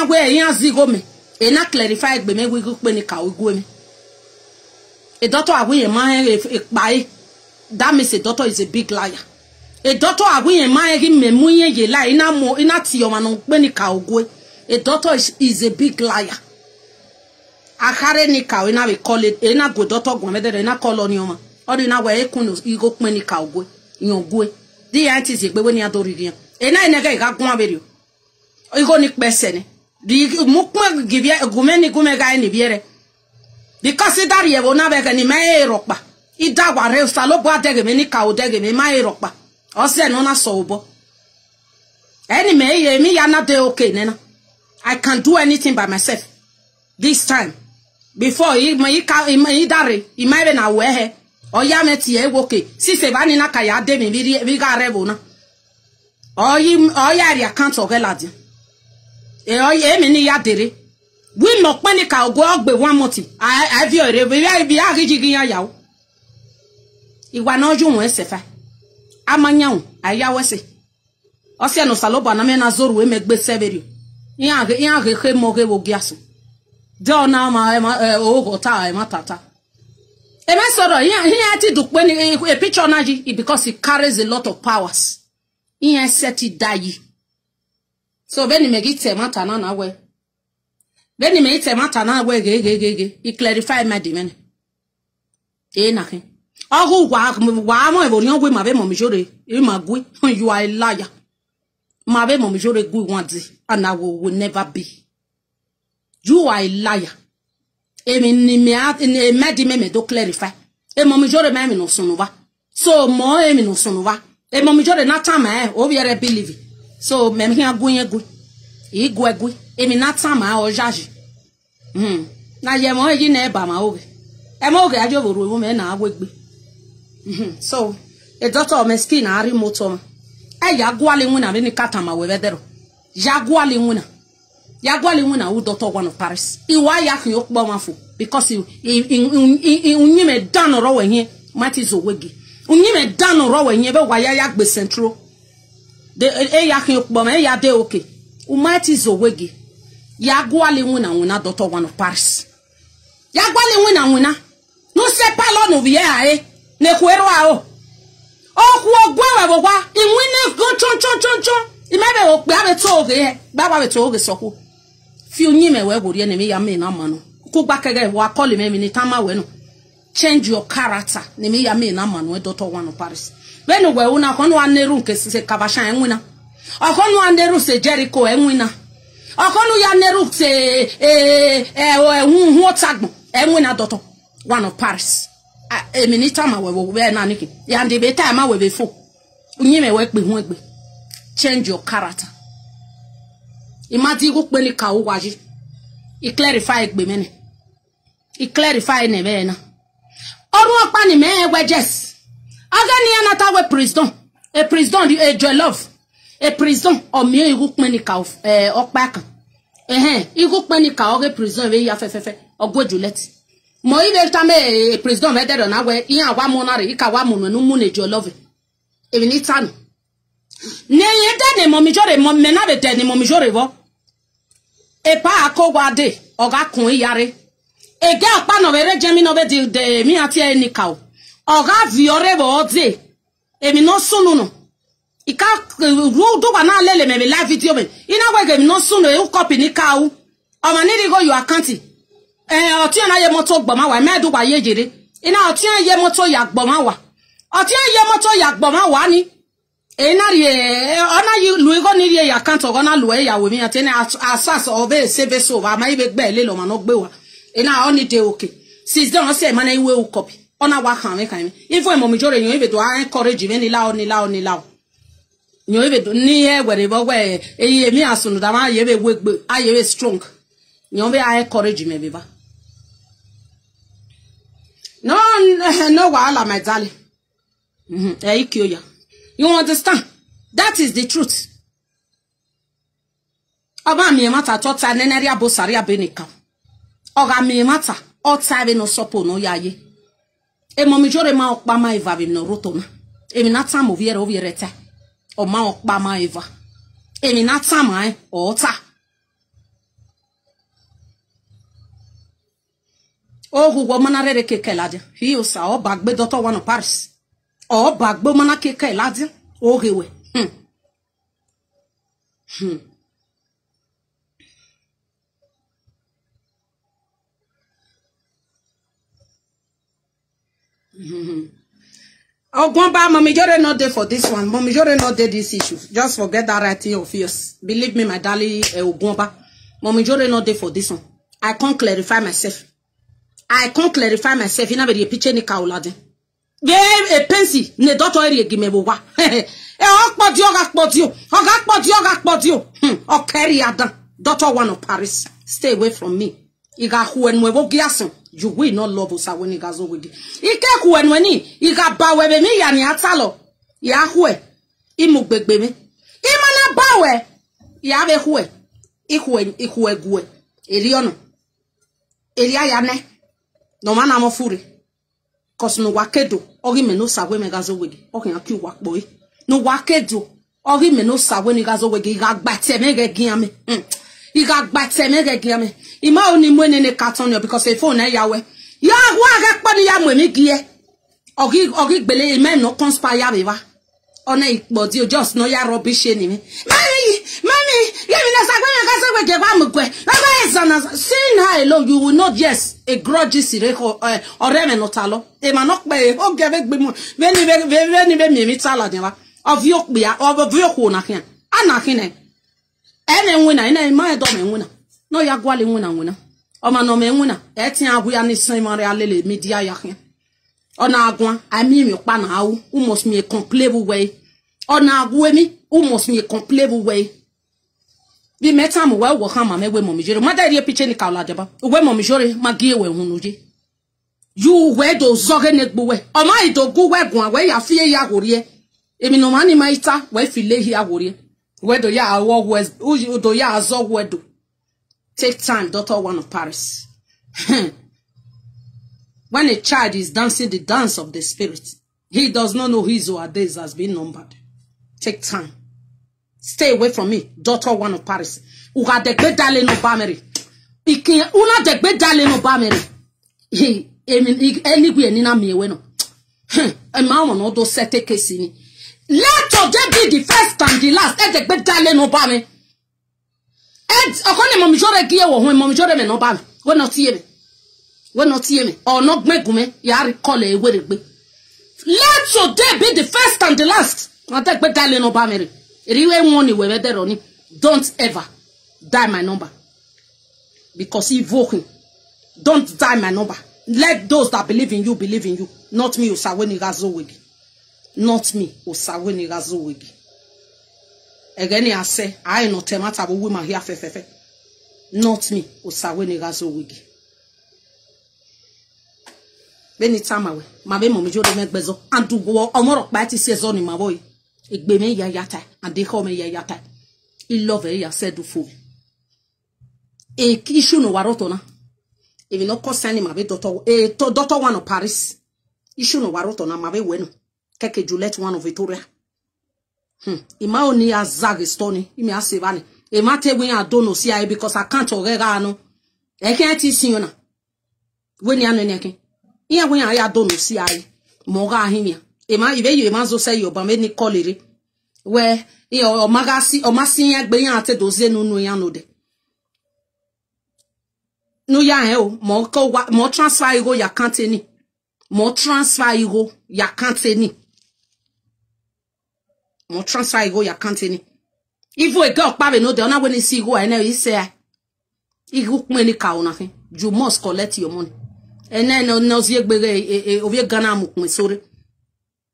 we eyan zigo me e na clarify gbe me we go pe ni ka ogu me. A doctor agwe man e that means a doctor is a big liar. A doctor agwe man e memuye ye lie ina ti o manu pe ni ka ogwe. A doctor is a big liar. Akare ni ka we na we call it na go doctor go me na call on you ma. O di na we e kunu igo pe ni ka ogwe yan ogwe. Di aunties e gbe we ni adori ri. E na enega e ga gun aberi o. Igo ni pese ni. Di mu pon give ye gumeni gume ga ni biere. Because that ye will never get any may rockba. It that wa real salo boa dege me ni ka o dege me may rockba. O se no na sobo. Anyway, me ya not okay, nena. I can do anything by myself. This time. Before he dare, he might na wehe. Or ya meti okay. Si se vani na kaya demi vi ga revona. Or ya can't or geladi. Or ye mini ya dere. We mo pani ka go ogbe one moti. I view it. We are rigid yaw. Iwa no ju won sefa. Amanya aya wese. Ose no saloba na me na zoru we megbe severi. Yan ge mo ge wo giaso. Do na ma o hota ma tata. E me soro yan ti dupe ni a picture na ji because it carries a lot of powers. Yan set it die. So beni me gite mata na we. Beni me ite mata na we ge. He clarify my demand. E na kin. Ogu wa mo eborion gwe ma be mo mi jore. E ma gwe. You are a liar. Ma be mo mi jore gwe wan di. And I will never be. You are a liar. E mi ni me di me do clarify. E mo mi jore me no sunuva. So mo e mi no sunuva. E mo mi jore na time o bi ere believe. So me mi agun egu. E gwe. E mi na time o jaji. Na ye mo yi na e ba ma oge. E mo oge ajo boru mo me na agwegbe. So e doctor me skin ari moto. E ya gwale nwuna be ni katama we bedero. Ya gwale nwuna u doctor one of Paris. Iwa ya kan okpo mafo because unyi me dan ro we hie mati zo wegi. Unyi me dan ro we hie be wa ya gbe centro. De e ya kan okpo me ya de okay. U mati zo wegi. Ya gwale nwuna doctor one of Paris. Ya gwale nwuna. No se palo no vie ae. Ne kwero a o. Oku ogwa we bokwa. Inwine go chon. Imebe o pe abe to oge baba be to oge soko. Fi unyi me we gori ene me ya me na manu. Ku gba kege wa call me ni tama we no. Change your character. Ne me ya me na manu e doctor one of Paris. Benu we una kono aneru nke se kabasha enwina. Okono aneru se Jericho enwina. Okono ya neru se hu otagbon enwina doctor one of Paris. E me ni tama we na niki. Ya ndi be tama we be fo. Unyi me we pe hu egbe. Change your character. Imati go peli ka o waji. I clarify egbe mene. I clarify ne be na. Orun opa ni me wedges. Agani anata we president. A president a joy love. A president o mi igu peni ka opa kan. Igu peni ka o president we ya fefefe ogbojulet. Mo ile tame president me de na we iyan wa mo na re ika wa mo nu mu ne joy love. Even itanu. Ne yede ne momi jore mo mena be de ne momi jore vo e pa akogwa de oga kun yare e ge apa no bere jemi no be de mi ati eni ka oga vi ore bo de e mi no sunu no ika ru do ba na lele me live video me ina we ge mi no sunu e copy ni ka o ma ni go your account oti na ye moto gbo ma wa me do ba ye jere ina oti ye moto ya gbo ma wa oti ye moto ya gbo ma wa ni ona you luego ni ya account ogona luwe ya we mi atene asas obe save so ba ma ibe gbe le lo ma no gbe wa ina oni de okay since don say man iwe u copy ona wa kan me kan ifo mo mi jore yan ibe do encourage me ni la yan ibe do ni e were bo we eyi mi asunu da ma ye be wegbe aye be strong yan be encourage me be ba no wahala my darling ikioya. You understand? That is the truth. Oga mi mata tota neneria bosaria benika. Oga mi mata ota be no sopo no yaye. E mo mi jore ma okpa ma eva be no rotona. E mi nata mo viere ta. O ma okpa ma eva. E mi nata ma ota. O hugo manarere kekelade. Hi osa o bagbe doctor one of Paris. O bagbo mana keke ladi ogewe Ogwamba mommy jore not there for this one. Mommy jore not there this issue. Just forget that right here of yours. Believe me, my darling Ogwamba. Mommy jore not there for this one. I can't clarify myself. You know the picture ni kaulade. e pensi ne doto eri gime bowa e okpodio o carry adan daughter one of Paris. Stay away from me. Iga huwen mwe giasin. You will not love us when you guys over. Ike huwen weni iga bawe be mi yani atalo. Ya huwe imugbegbe mi. Imana bawe ya be huwe. Ihuwe guwe. Eliono. Elia yane. No mana mo furi. Cause no wakedo. Ogi me no sawe me gazo wegi. Ogi na ki wakboy. No wakedo. Ogi me no sawe ni gazo wegi. Iga gbate me ge giame. Iga gbate me ge giame. Ima oni mwene ne katonyo because e phone yawe. Ya wa ga pani ya mwe mi gie. Ogi gbele ime no conspire beba. Ona ikbodi just no ya rubbish ni me. Mami, give me the sagwe ga sagwe ge ba mugwe. Baba is seeing her alone, you will not yes a grudge sire oreme no talo. E manok be o ge be mu. Veni be mi tala de wa. Of yok bia of yok na kian. Ana kine. Ene nwina ina ma do me nwina. No ya gwale nwina. O ma no me nwina. Etin agu ya ni san mare alele media ya kian. Ona agwa ami mi pa na awu must me complete way. Ona agu emi must me complete way. Bi meta mo wa wo kan ma mewe mo mi jere ma da ri piche ni kala jaba we mo mi jore ma gi ewe hunu je you we do zoge ne gbo we o ma ido gu we gun we ya fie ya gorie emi no mani ma ita we file hi agorie we do ya awo we do ya azo we do take time daughter one of Paris. When a child is dancing the dance of the spirit, he does not know his or her days has been numbered. Take time. Stay away from me, daughter one of Paris. Uga degbe dale no bameri. Ikin una degbe dale no bameri. Anywhere ni na miyewe no. Ma won do sete kesi ni. Let today be the first and the last. Degbe dale no bameri. Okoni mo mi jore gie wo ho mo mi jore me no bameri. We not tie me. We not tie me. Or no gbegume ya recall e weregbe. Let today be the first and the last. Degbe dale no bameri. Don't ever die my number. Because evoking. Don't die my number. Let those that believe in you. Not me, Osaweni Gazowegi. Not me, Osaweni Gazowegi. Again, I say, I know temata women here fefe. Not me, Osaweni Gazowegi. Beni tamawe, mabe momijo de megbezo. Andu go omoro bati season in my boy. Igbeme ya yata and they call me ya yata. I love ya said do fool. E issue no warotona. If you not concern him, daughter one of Paris. Issue no warotona, mabe weno. Keke Juliet one of Victoria. Ima oni a zag stony. Imi a sevani. E mate when I don't know see because I can't orega no. I can't see you na. When you are neke. Iya when I don't know see moga himia. Ema ibe you ema zo say yo ba me ni kolere we o magasi o masin ya gbe yan ate doze nunu yan no de no ya o mo transfer ego ya kanteni mo transfer ego ya kanteni mo transfer ego ya kanteni ivo e go pa be no de ona we ni si ego I know he say igu kun ni ka ona hin you must collect your money and then no zie gbere o vie Ghana mu kun sore.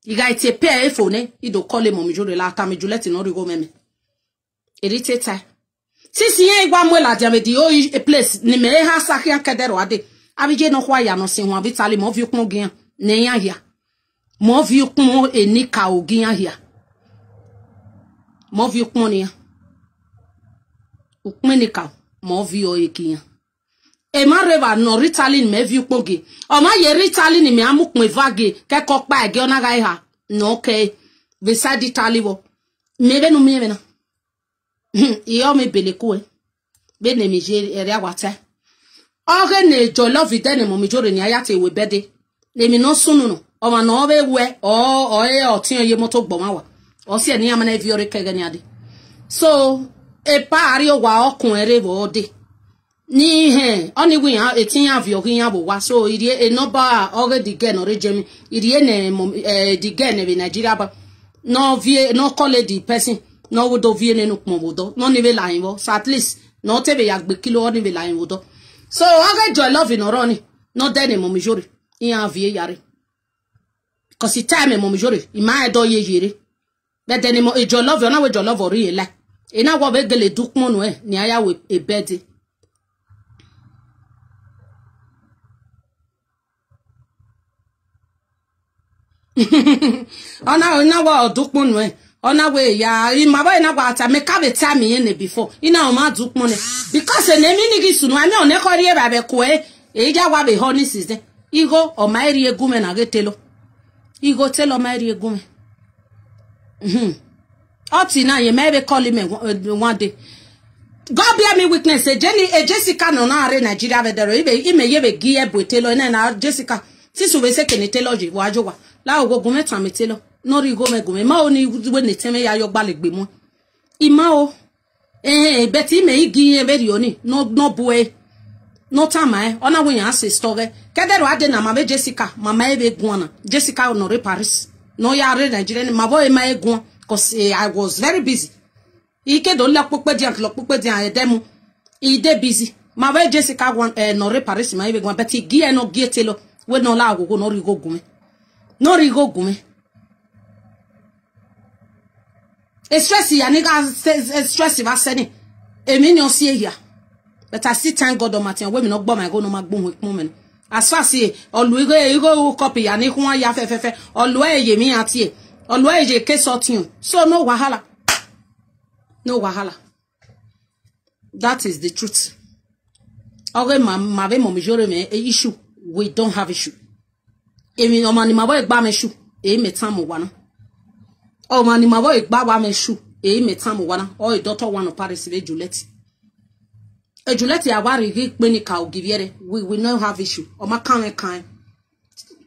You guys te pay phone, you do call him on me la time you let no go meme. Irritated. Sisi ye gwa mwela diame di o a place ni me ha sakia kedero ade. Abije no kwa ya no sin ho abitali mo vi kun gian ne yan hia. Mo vi kun enika o gian hia. Mo vi kun ni. Ukun enika mo vi o ekian. E ma reva no ritalin me vi ukpoge. O ma ye ritalin me amukun evage ke kokpa ege ona ga ha. No okay. Beside italiwo. Mebe no mebe na. Iyo me beleku e. Be ne mi je ere awata. Oge ne jollof de ne mo mi jore ni ayate we bede. Le mi no sunu no. O ma no be we o e otin ye moto gboma wa. O se ni amana vi ore kege ni ade. So e pa ari o wa okun ere bo de. Ni he oni wi yan etin ya vi okin ya bo wa so iri e number oge di gen ore jemi iri ne di gen be Nigeria ba no vie no call the person no wo do vie ne no pon wo do no ni be line wo so at least no te be ya gbe kilo oni be line wo do so oge joy love in oroni no de ne mo mi jori yan vie yare cause it time mo mjore ima do ye yere but then mo ejo love na we jo love ori la ina wo be gele dukmo no ni aya we ebedi ona wo dukmo no ona we ya ima ba ina gwa ata me ka be time yen before ina o ma dukmo ne because na mi ni gi sunu ami o ne ko ri e ba be ko e ja wa be honey season igo o ma ri egume na getelo igo tell o ma ri egume Oti na ye maybe call him one day. God bear me witness. Jessica no na are Nigeria vedero. Ime yebe giye bwetelo na Jessica. Sisu we se kene telo je wajowa. La ogo gume tame telo. No ri gume gume. Ma oni we ne teme ya yogba le gbe mo. Ima o. Beti ime giye veri oni. No buwe. No tama ona we yan se story. Kedero ade na mama Jessica. Mama ebe guana. Jessica no re Paris. No ya are Nigeria ni mabo e ma eguan. Because I was very busy. Ike don't look pope dian demo. He de busy. My way Jessica one no Paris my even but he gear no gear telo. We no la go no rigo gume. No rigo gume. Stress ya nigga stress if I send it. E mean you see here. But I still thank God on my team. Women no gbo my go no ma gbo with moment. As far as you go copy ya ni kwa ya fe oluwe ye mi atie. Always je ke sorting. So no wahala. No wahala. That is the truth. Okay, ma be mo mijore me issue. We don't have issue. Emi o mani ma boy gba me issue. E metan mo wana. O mani ma boy gba wa me issue. E metan mo wana. O doctor one Paris be Juliet. E Juliet ya wari ri pe ni ka ogiviere. We no have issue. O ma kan.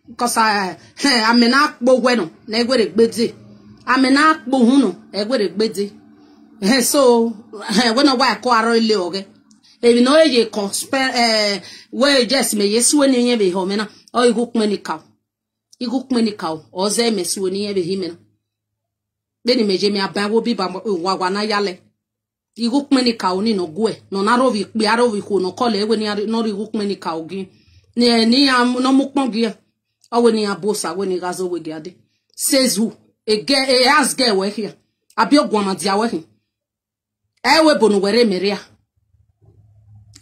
Because I'm an akbo bueno, negwere gbede. I'm an akbo huno, egwere gbede. So when a white quarrel leoge, if you know ye conspire, where just me yes when you be homena, or you cook many cow. You cook many cow, or ze mess when you be him. Then you may jame a bang will be wawana yale. You cook many cow, no gue, no narovi, be arovi who no call it when you are not you cook many cow. Ni am no mukmongia. When you are bossa, when you guys over gade. Says who? A ass girl work here. A bill guama dia working. Ewe bonu were meria.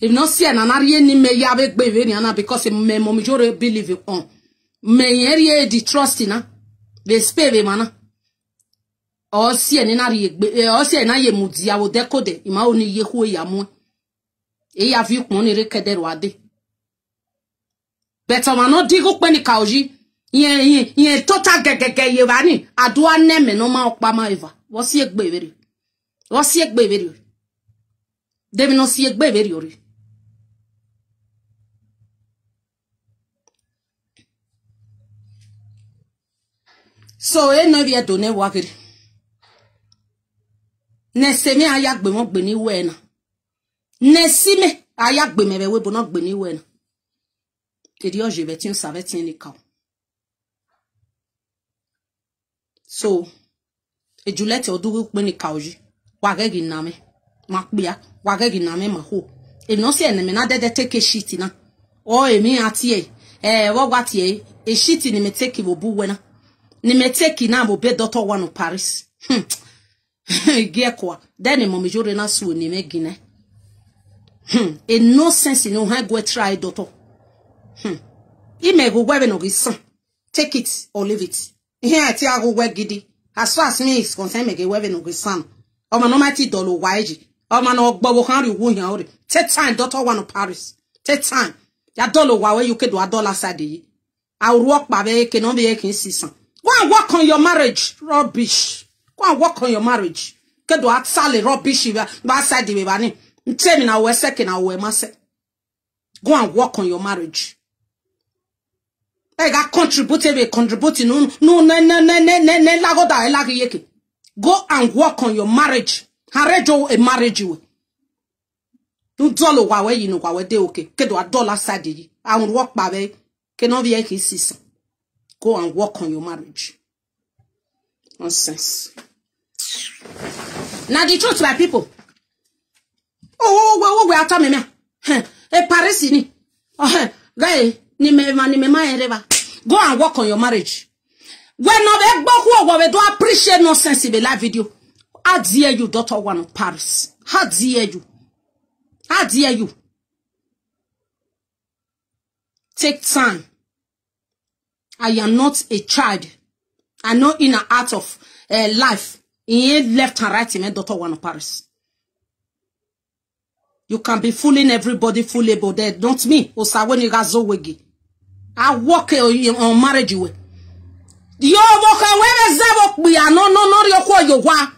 If not see an area ni me yabe beveniana because me momijore believe on. Me area di trust na. Be speve mana. Or see an inari, or see an aye mudia wo decode. Ima oni ye hu ya mo. E ya vi money rekeder wade. Better man no digo kweni kauji ye total gegege ye bani adua neme no ma okpa ma eva wo si egbe veri dem no si egbe veri ori so e no vie donner wakiri neseme ayagbe mo gbe ni we na nesime ayagbe mebe we bo no gbe ni we na. Et Dieu, je vais tiens, ça va tiens les cas. So, et Juliette, au doux, meni kauji. Wagegi name. Makbia. Wagegi name maho. Et non, si elle ne mena de teke shiti na. Oh, et mi atie. Wagwatie. Et shiti ni me teki wobu wena. Ni me teki na mo be doctor one of Paris. Gie kwa. Then mo mijore na su ni me gine. Et no sense no ha go try doctor. Ime go gwe no gisan. Take it or leave it. Here ti ago gwe gidi. As far as me is concerned, me ge we no gisan. O ma no mati dolo waiji. O ma no gbo kan ri wo yan ori. Take time doctor one of Paris. Take time. Ya dolo wa we you ke do $1 side yi. I will work ba be ke no be kin sisan. Go and work on your marriage. Rubbish. Go and work on your marriage. Ke do atsale rubbish ba side be ba ni. Ntemi na we second na we mase. Go and work on your marriage. I got contributing no go and work on your marriage. Harejo a marriage you. You dolo wa we you know wa we de okay. Kedo $1 side yi. I will work ba be cannot be a sister. Go and work on your marriage. Nonsense. Now the truth, my people. Oh, we are telling me. A Paris ni. Oh, guy, ni me ma ereba. Go and work on your marriage. When I do appreciate nonsense in the live video. How dare you, daughter one of Paris? How dare you? How dare you? Take time. I am not a child. I know in and out of life. In left and right, in daughter one of Paris. You can be fooling everybody, fully, but they're not me. I work on marriage way. Yo work away we are no your wa.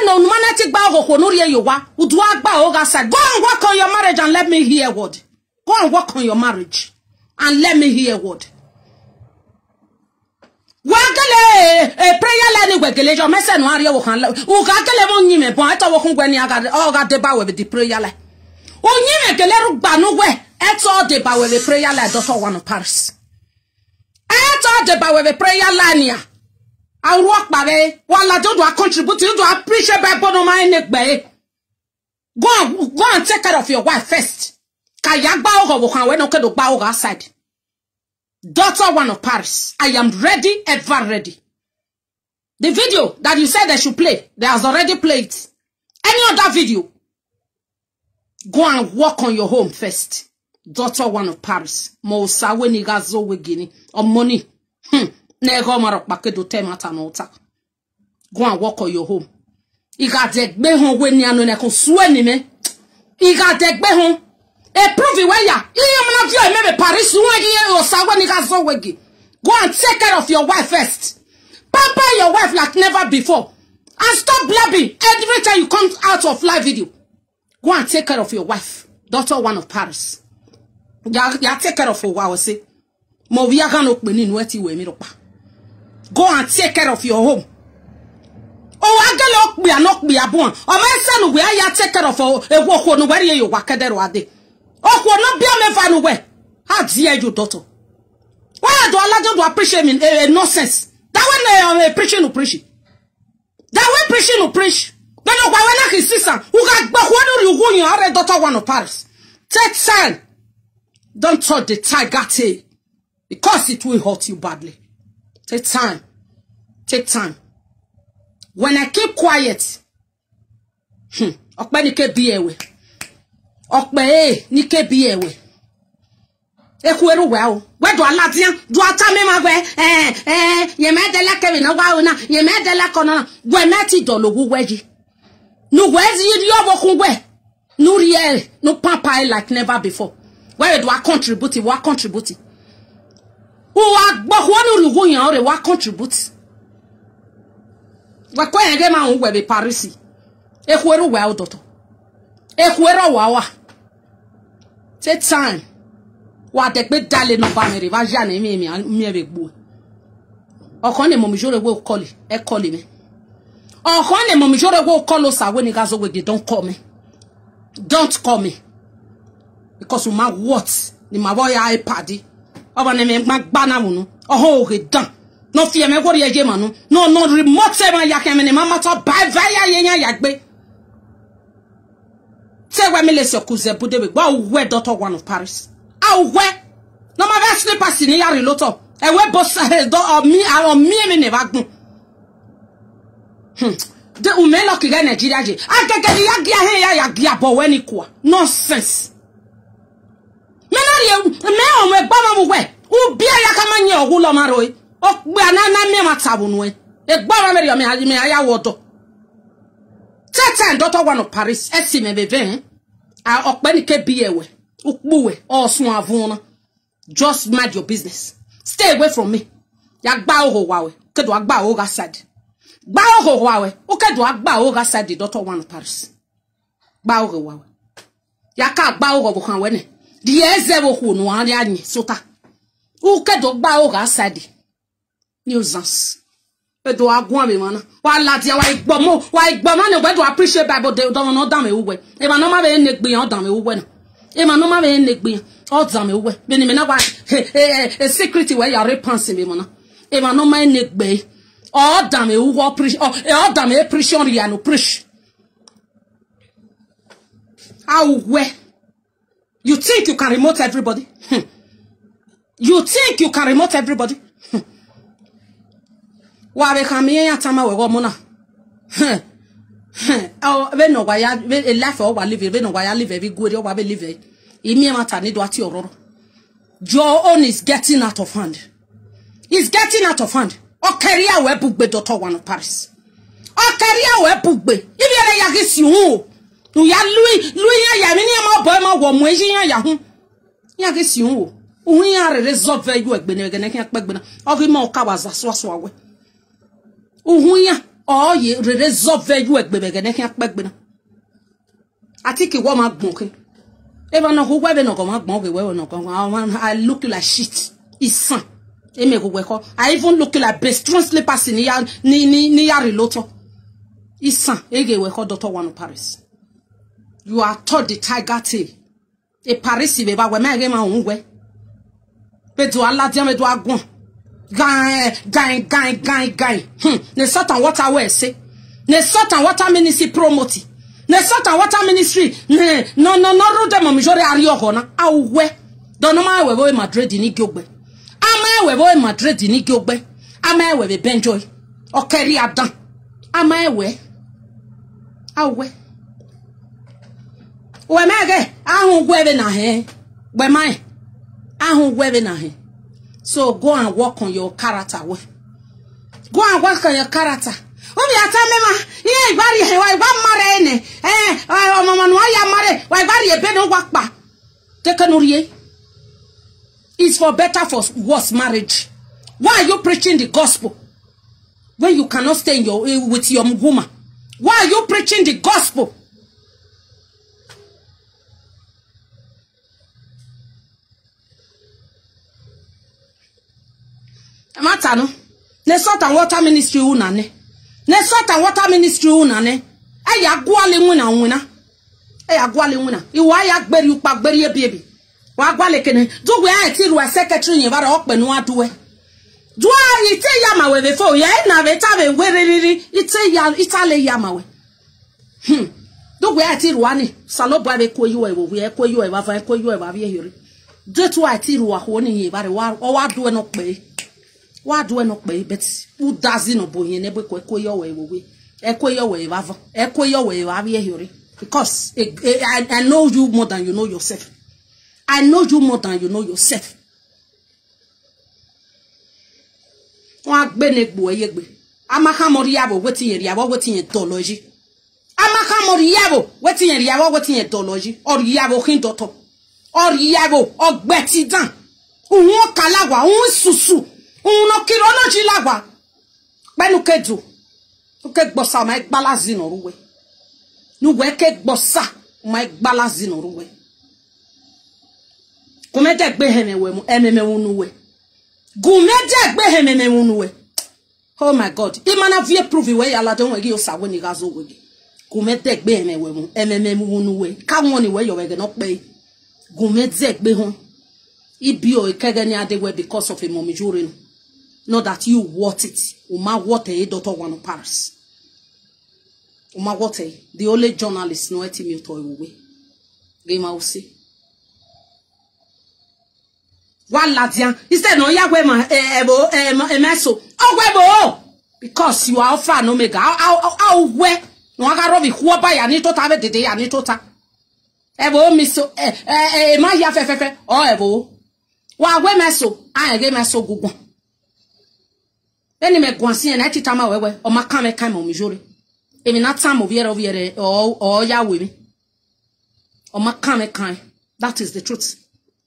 No magnetic bag of you wa. Go and work on your marriage and let me hear word. Go and work on your marriage and let me hear word. Wagale a prayer line wegele jo mese no are wo kan u ka kele mo nyime bon eto wo kun gwa ni aga o ga deba we the prayer line o nyime kele ru gba no we eto deba we the prayer line doctor one of Paris eto deba we the prayer line ya I work bare wala do contribute do appreciate by bono my neck be go and take care of your wife first ka ya gba o wo kan we no ke do gba o outside. Daughter one of Paris, I am ready, ever ready. The video that you said they should play, they has already played. Any other video, go and work on your home first. Daughter one of Paris, Mosa we nigazo we Guinea or money. Nego marok bakedo temata nota. Go and work on your home. You got the behon when you know sweni me. You got the behon. A prove where ya. Maybe Paris go and take care of your wife first. Pamper your wife like never before. And stop blabbing every time you come out of live video. Go and take care of your wife. Daughter one of Paris. Ya take care of her wife. Say, go and take care of your home. Oh, I get up, not be a born. Or my son, where ya take care of a walk on where you walk there. Oh, will not be a man away. How dare you, daughter? Why do I do appreciate me? Nonsense. That when preaching to preach. That when preaching to preach. No, why when his sister who got back what you who you are a daughter one of Paris. Take time. Don't touch the tiger tail. Because it will hurt you badly. Take time. Take time. When I keep quiet, Okbenike be away. Okbe nike be away. Ekweru well. Where do I Latian? Do I tell me my way? Ye made the lack of no wow, ye made the lack on when Natty Dolo who wedgie. No, where's you walking where? No real, no papa like never before. Where do I contribute? What contribute? Who are but one who are what contribute? What quite a game on where be Parisi? Ekweru well, daughter. Ekweru wawa. Take time. What the big darling of family, Vajane, me big boy. Or con him, Momijore will call it, a calling me. Or con him, Momijore will call us when he goes away. Don't call me. Don't call me. Because of my what? The my boy I party. Over name Magbana, oh, he done. No fear me, what you manu. No, remote seven yakem and mamma top by via yakbe. Say where me let your cousin put it. Wow, where daughter one of Paris. Ow, where? No, my best slippers in here, Loto. And where boss of me, I me never go. The Umelo Kiga Nigeria. I get the Yagia when equal. Nonsense. Menario, me on Bama way. Who be a Yakamania or Hulomaroi? Oh, we are not me matabunwe. A Bama me I water. Tete daughter one of Paris, Esime Bevin. I Okbenike be away. Ukbuwe or Swavona. Just mind your business. Stay away from me. Yak bao ho wawe. Kedo agba oga side. Bao ho wawe. Ukedo agba oga side the daughter one of Paris. Bao ho wawe. Yaka bao ho bukan wene. The ezewo hu no ane anyi sota. Ukedo agba oga side. Nuisance. Edo agwa me mana. Wa latia wa igbomo ne we do appreciate Bible they don't know dame uwe. E ma no ma be negbe yan dame uwe na. E ma no ma be negbe all dame uwe. Be ni me na wa a secret where you repensing me mana. E ma no ma negbe all dame uwe preach all dame preach on ya no preach. How where you think you can remote everybody? You think you can remote everybody? Why come here and tell me what mona? Oh, we know why I laugh or live. We know why I live every good or why we live it. Imi matani do ati ororo. Your own is getting out of hand. It's getting out of hand. O career we book be Dr. One of Paris. O career we book be. If you are yagis you, ya Louis ya mini ma boy ma wo mweji ya hu. Yagis you. We are resolve you egbenegene kan pegbena. O fi ma o ka waza so awe. Uhunya o ye resolve you egbenegene kan pegbena. Atiki wo ma gbon ke. Even no who no come I look like shit. It's son. I even look like best translate person ni reloto. It's son. We call Dr. One of Paris. You are taught the tiger tail. A Paris we ba we ma ge ma unwe. Be do Allah dia me do agbon. Gang. Ne satan water we say. Ne satan water ministry promote. Ne sort water ministry no road mo mijore ari ogona awe dono ma we Madrid ni giogbe ama we Madrid ni giogbe ama we be benjoy okeri adan ama we awe we mege ahun gwe na he gbe mai ahun gwe na he. So go and work on your character. Go and work on your character. Obi atamema ye igbari he wa igba mare ne mama no ya mare wa igbari ebe no wakpa tekanuriye. It's for better for worse marriage. Why are you preaching the gospel when you cannot stay in your with your woman? Why are you preaching the gospel? Matano ne sort and water ministry unane. Ne sort and water ministry unane. Aya gwale nwuna nwuna. Aya gwale nwuna. Iwa ya gberi upa gberi ebi. Wa gwale kene. Do we a ti ru secretary yin bara okpe nu aduwe. Do a ite ya mawe before ya na beta be weriri ite ya itale ya mawe. Do we a ti ru ani salo bwa be koyi we wo we koyi we ba fa koyi we ba be hiri. Do to a ti ru wa ho ni yin bare wa do no pe. Wa do no pe but who does no boy ne be koyi we wo we. Ekoyo we ba fa. Ekoyo we ba be hiri. Because I know you more than you know yourself. I know you more than you know yourself. Wa gbe ne gbo eyegbe. Amaka mori yabo wetin yen yabo wetin yen theology. Amaka mori yabo wetin yen yabo wetin yen theology. Or yabo kin doctor. Or yabo ogbeti dan. Unwo kalagwa, unwo susu. Unwo kirology lagwa. Penu kedu. Uke gbosa ma igbalazi no ruwe. Nu we ke gbosa ma igbalazi no ruwe. Gumede gbe hemewe mu ememe unuwe. Gumede gbe hememe unuwe. Oh my God. Imana vie prove we yala don we gi osawe ni gazo we. Gumede gbe hemewe mu ememe unuwe. Ka won ni we yo we no pe. Gumede gbe hon. Ibi o ikege ni adewe because of a momijuri. Not that you want it. Uma what a Dr. One of Paris. Uma what a the only journalist no eti mi to we. Game out see. Waladian instead no ya we ma emeso ogwebo because you are alpha and omega how we no aga robi kwa ba ya ni tota be dede ya ni tota ebo mi so ma ya fefefe o ebo wa we meso an ge meso gugun eni me gwansi en ati tama wewe o maka me kan mo mi jore emi na tama obiere o ya we mi o maka me kan. That is the truth.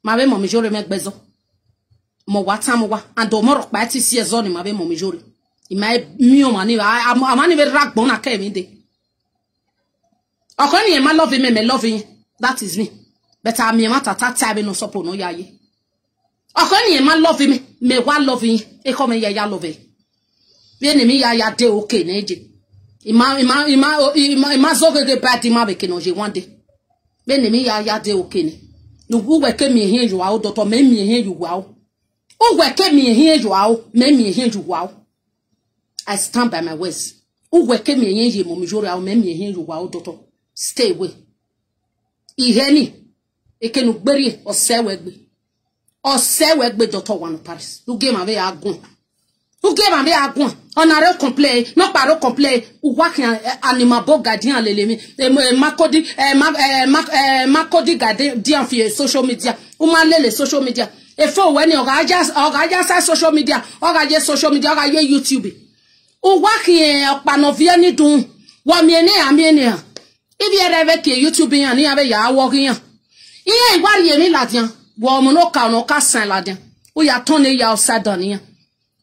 Ma be mo mi jore me gbezo mo watamu wa and o moro pa ti si ezo ni ma be mo mi jore imai mi o mani amani be ragbon na ka mi de okoni e ma love me love yin. That is me. But I me mata tata be no support no yaye okoni e ma love me wa love yin e come ya love be ni mi ya de okay na eje ima zo ge party ma be ke no je one day be ni mi ya de okay ni no we ke mi hin yo a o doctor me mi hin yo wa o weke me here you out, me here you wow. I stand by my words. Weke me here you momijori out, me here you wow, doctor. Stay away. Iheni, eke no bury or say wegbe. o se we gbe doctor one Paris u game ave agun u game ave agun on are complain no paro complain u wa kan animal bo guardian lelemi makodi guardian fi social media u ma lele social media e fo we ni oga ja social media oga je YouTube u wa kan opanovie ni dun wa mi ene ibi ereve ke YouTube yan ni ave ya wo yan iye igwari yemi ladian wo mo no ka san ladian o ya ton ne ya osada ni yan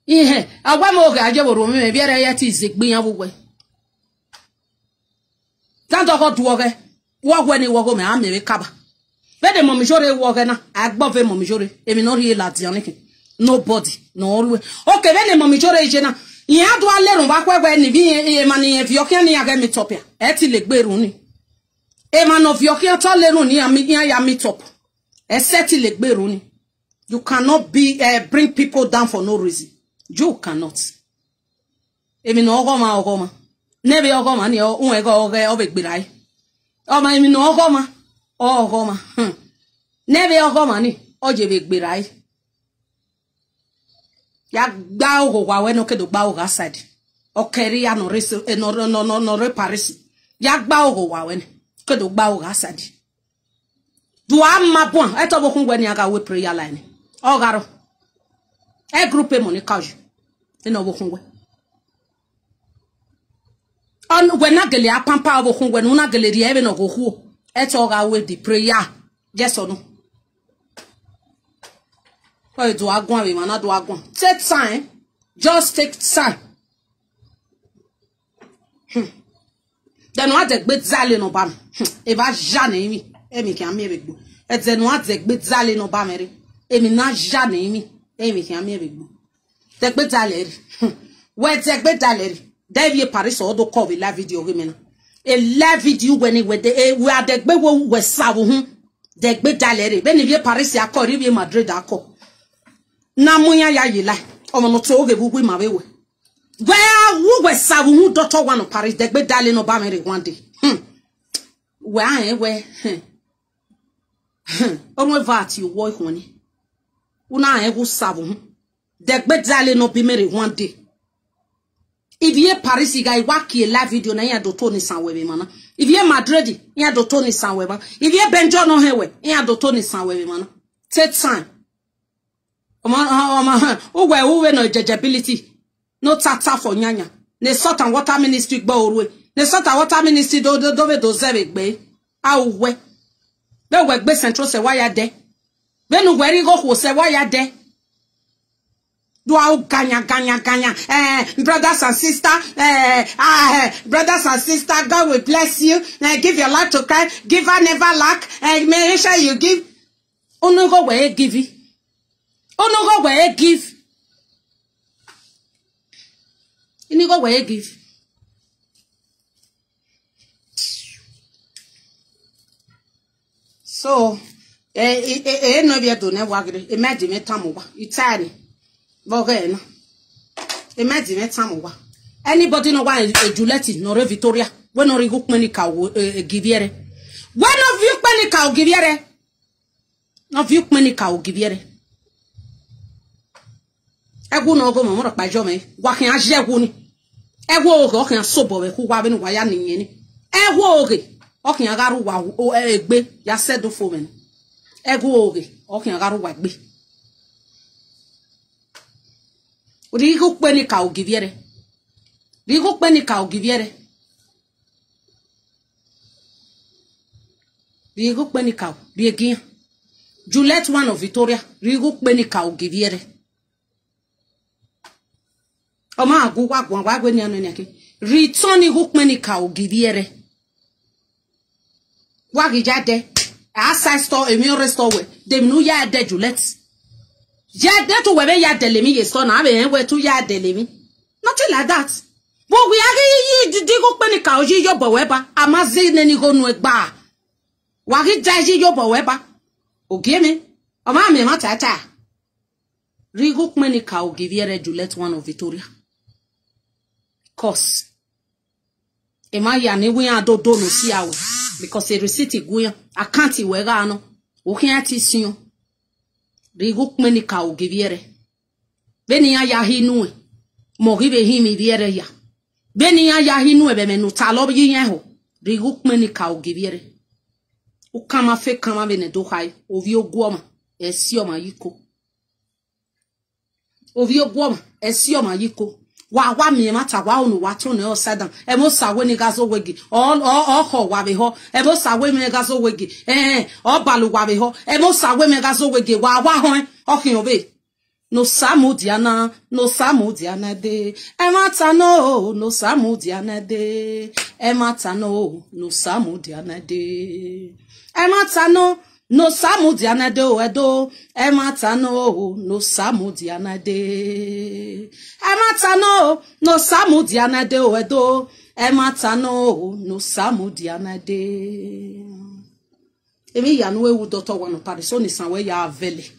ihe agwa mo ga je woro me bi ere ya ti zegbe yan wo tanto ko duo ge wo gwe ni wo go me amere kaba be de mo mi jore wo ge na agbo fe mo mi jore emi no ri ladian ni nobody no ru okay be de mo mi jore je na iya do alerun ba kwegwe ni bi e ma ni e fi okian ni aga mi topia e ti le gberun ni e man of your care to lerun ni ya meet up. Exactly like Beruni. You cannot be bring people down for no reason. You cannot. Emi no ogoma. Never ogoma ni o ego obe gbirai. O ma emi no ogoma. Never ogoma ni o je be gbirai. Ya gba ogo wa we no kedo gba ogo side. O keri ya no reso no reparation. Ya gba ogo wa we kedo gba ogo side. Do amma bon eto bokun gwe ni aga we prayer line o garo e group money cash eno bokun gwe on gwe na gele apampa bokun gwe na gele ri ebe no go hu eto ga we the prayer yes or no o do agun we man do agun take time just take time then what the gbe zale no bam e ba jane mi emi ki ami ebegbo ezenu azegbe zale no ba mere emi na jane mi emi ki ami ebegbo tegbe zale we tegbe zale devie paris odo ko we live video we mena e live video we we adegbe we sawo hu degbe zale be ni vie paris akori bi Madrid akọ na munya ya yila omo no to oge bugwe ma we we sawo hu doctor one paris degbe zale no ba mere one day we onwe vat you work honey una ego savo degbe dale no bi mere one day if ye paris guy waki live video na ya do Tony Sanwebe mana if ye Madrid ya do Tony Sanwebe if ye Benjo no hewe ya do Tony Sanwebe mana take time uwe no judgeability no tata for nyanya ne salt and water ministry gba orwe ne salt and water ministry do zebe gbe awe be we gbe central se wa ya de be nu gweri go ko se wa ya de do au ganya brothers and sisters brothers and sisters, God will bless you, give your life to Christ, give her never lack, and make sure you give. Ono go where give it. Ono go where give. Ini go where give. So, no be do ne wagre. Imagine me tamuwa. Itani. Bogena. Imagine me tamuwa. Anybody know why Juliet no Victoria? When no rigu kmenika giviere. When of you kmenika giviere. No view kmenika giviere. Egu no go mo pa jome. Wa kan aje ni. Egu o kan sobo we ku wa be no wa ya ni. Egu oge. Okin agaru wa egbe ya sedo fomen egu oge okin agaru wa gbe odigo pe ni ka ogiviere digo pe ni ka ogiviere digo pe ni ka biegin Juliet one of Victoria digo pe ni ka ogiviere o ma agu wa gbe ni anu ni ake return digo pe ni ka ogiviere Wagi jade, outside store, emi restore we. Dem no ya de Juliet. Ya de to webe ya de lemi ye store na be we to ya de lemi. Nothing like that. But we are yi digo pe ni ka oji yo bo weba. Amazi ne ni go nu egba. Wagi jaji yo bo weba. Ogie me. O ma me ma tata. Rigo pe ni ka ogiviere Juliet one of Victoria. Cause. Ema ya ni we adodo no si awe. Because a receipt guya, I can't wear no, o can't see you. rigu kmeni ka o giviere beni ya hinue mo give himi viere ya beni ya hinue be menu talo yin ho rigu kmeni ka o giviere o kama fe kama bene do hai ovi ogwoma esioma yiko ovi ogwoma esioma yiko wa mi mata wa unu wa tun o sadan e mo sawe ni gazo wegi o ho wa be ho e mo sawe mi gazo wegi o balu wa be ho e mo sawe mi gazo wegi wa ho o kin obe no samudiana de e mata no samudiana de e mata no samudiana de e mata no samudiana de o edo e mata no samudiana de e mata no samudiana de o edo e mata no samudiana de emi ya no ewu Dr. Wanu Paris oni sanwe ya avele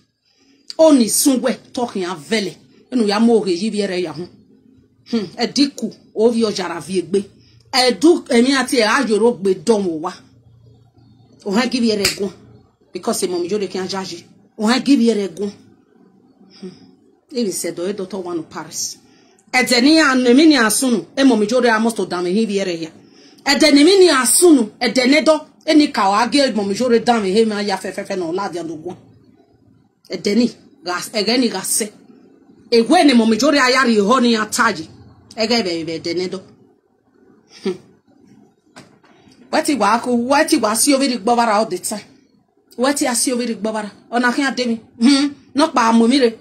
oni sunwe talking avele enu ya mo re yibiere ya ho ediku ovi ojara vie gbe edu emi ati e ajoro gbe domo wa o ha gibiere gun because mom jode kan jaji o ha gibiere gun even said do Dr. Wanu Paris edeni anemi ni asunu e mom jode amosto dame hibiere ya edeni mi ni asunu edenedo eni ka wa ge mom jode dame he ma ya fefefe no la dia dogun edeni gas egeni gase egwe ni mom jode ayari ho ni ataji ege be edenedo wati wa si over gbobara all the time wati asi over gbobara ona kan ademi no pa momire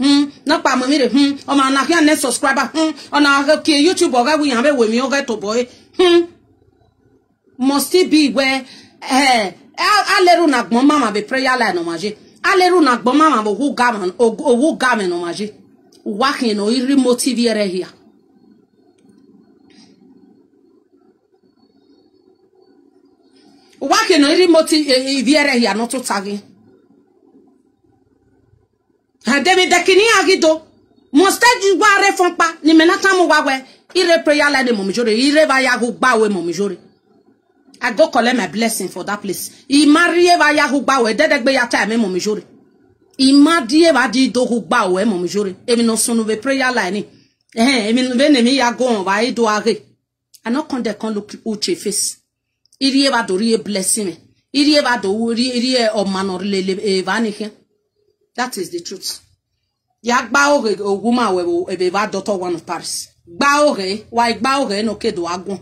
o ma na kan ne subscriber ona ke YouTube oga wi yan be we mi oga to boy must it be where aleru na gbon mama be prayer line o maje aleru na gbon mama bo hu gamen o maje working no remote TV ere here wake no remote viere here not to tagi hademi dekini agido mostaji wa refonpa ni menata mo wawe ire prayer line mo mjore ire ba ya go gbawe mo mjore I go collect my blessing for that place I marry ba ya go gbawe dedegbe ya time mo mjore I madie ba di do go gbawe mo mjore emi no sunu be prayer line emi no be nemi ya go ba I do age I no con de con look uche face irie ba do rie blessing me irie ba do rie o manor lele vani here that is the truth ya gba oge oguma we ebe ba Dr. Wanu Paris gba oge wa gba oge no kedo agun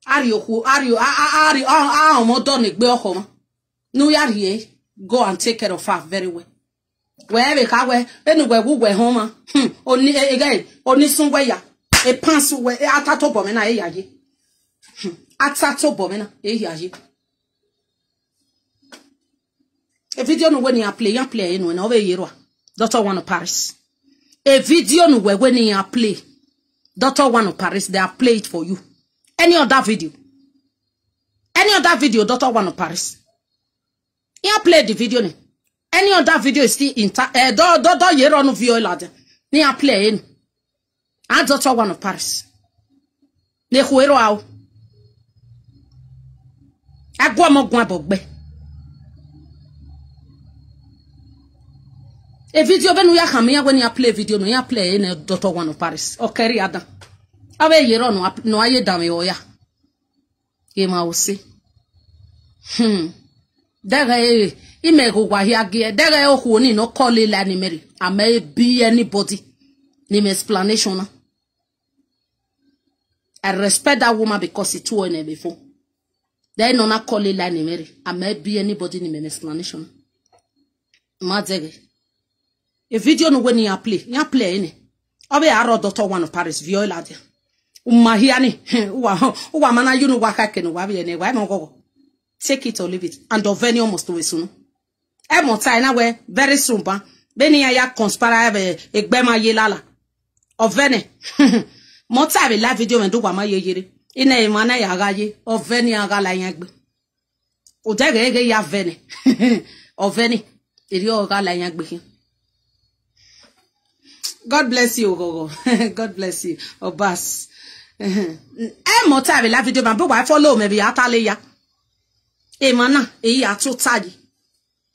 ari mo don egbe oko mo no ya rie go and take care of her very well we be ka we enu we ho ma oni again oni sunwe ya e pansu we atato bo me na e yaje atato bomena ehiaje a video no when you play no na over yero Dr. Wanu Paris a video no when you play Dr. Wanu Paris they are play it for you any other video Dr. Wanu Paris you play the video ni any other video is still in do yero no video lad ni play in and Dr. Wanu Paris ne huero aw agwa mogun abogbe e video benu ya kan me ya when you play video no ya play in Dr. Wanu Paris o keri adan awe yero no aye dame oya e ma o se daga ime go gwa hia ge daga o hu ni no call la ni meri ama be anybody ni me explanation na I respect that woman because it's too in before. They no not call it line Mary. I may be anybody in my explanation. Mazege. A video no when you play any. Obe aro Dr. Wanu Paris viola dia. Umahiani. Uwa mana you know waka ken wa be ne wa mo go. Take it or leave it. And Oveni almost to soon. E mo tai na we very soon ba. Beni ya conspire egbema yelala. Oveni. Mota be live video ndo kwa ma yeyere ina e mana ya gaye Oveni agala yagbe o dege ya vene Oveni iri o gala yagbe. God bless you gogo. God bless you Obas mota be live video ma bo wa follow me be atale ya e mana e ya to taji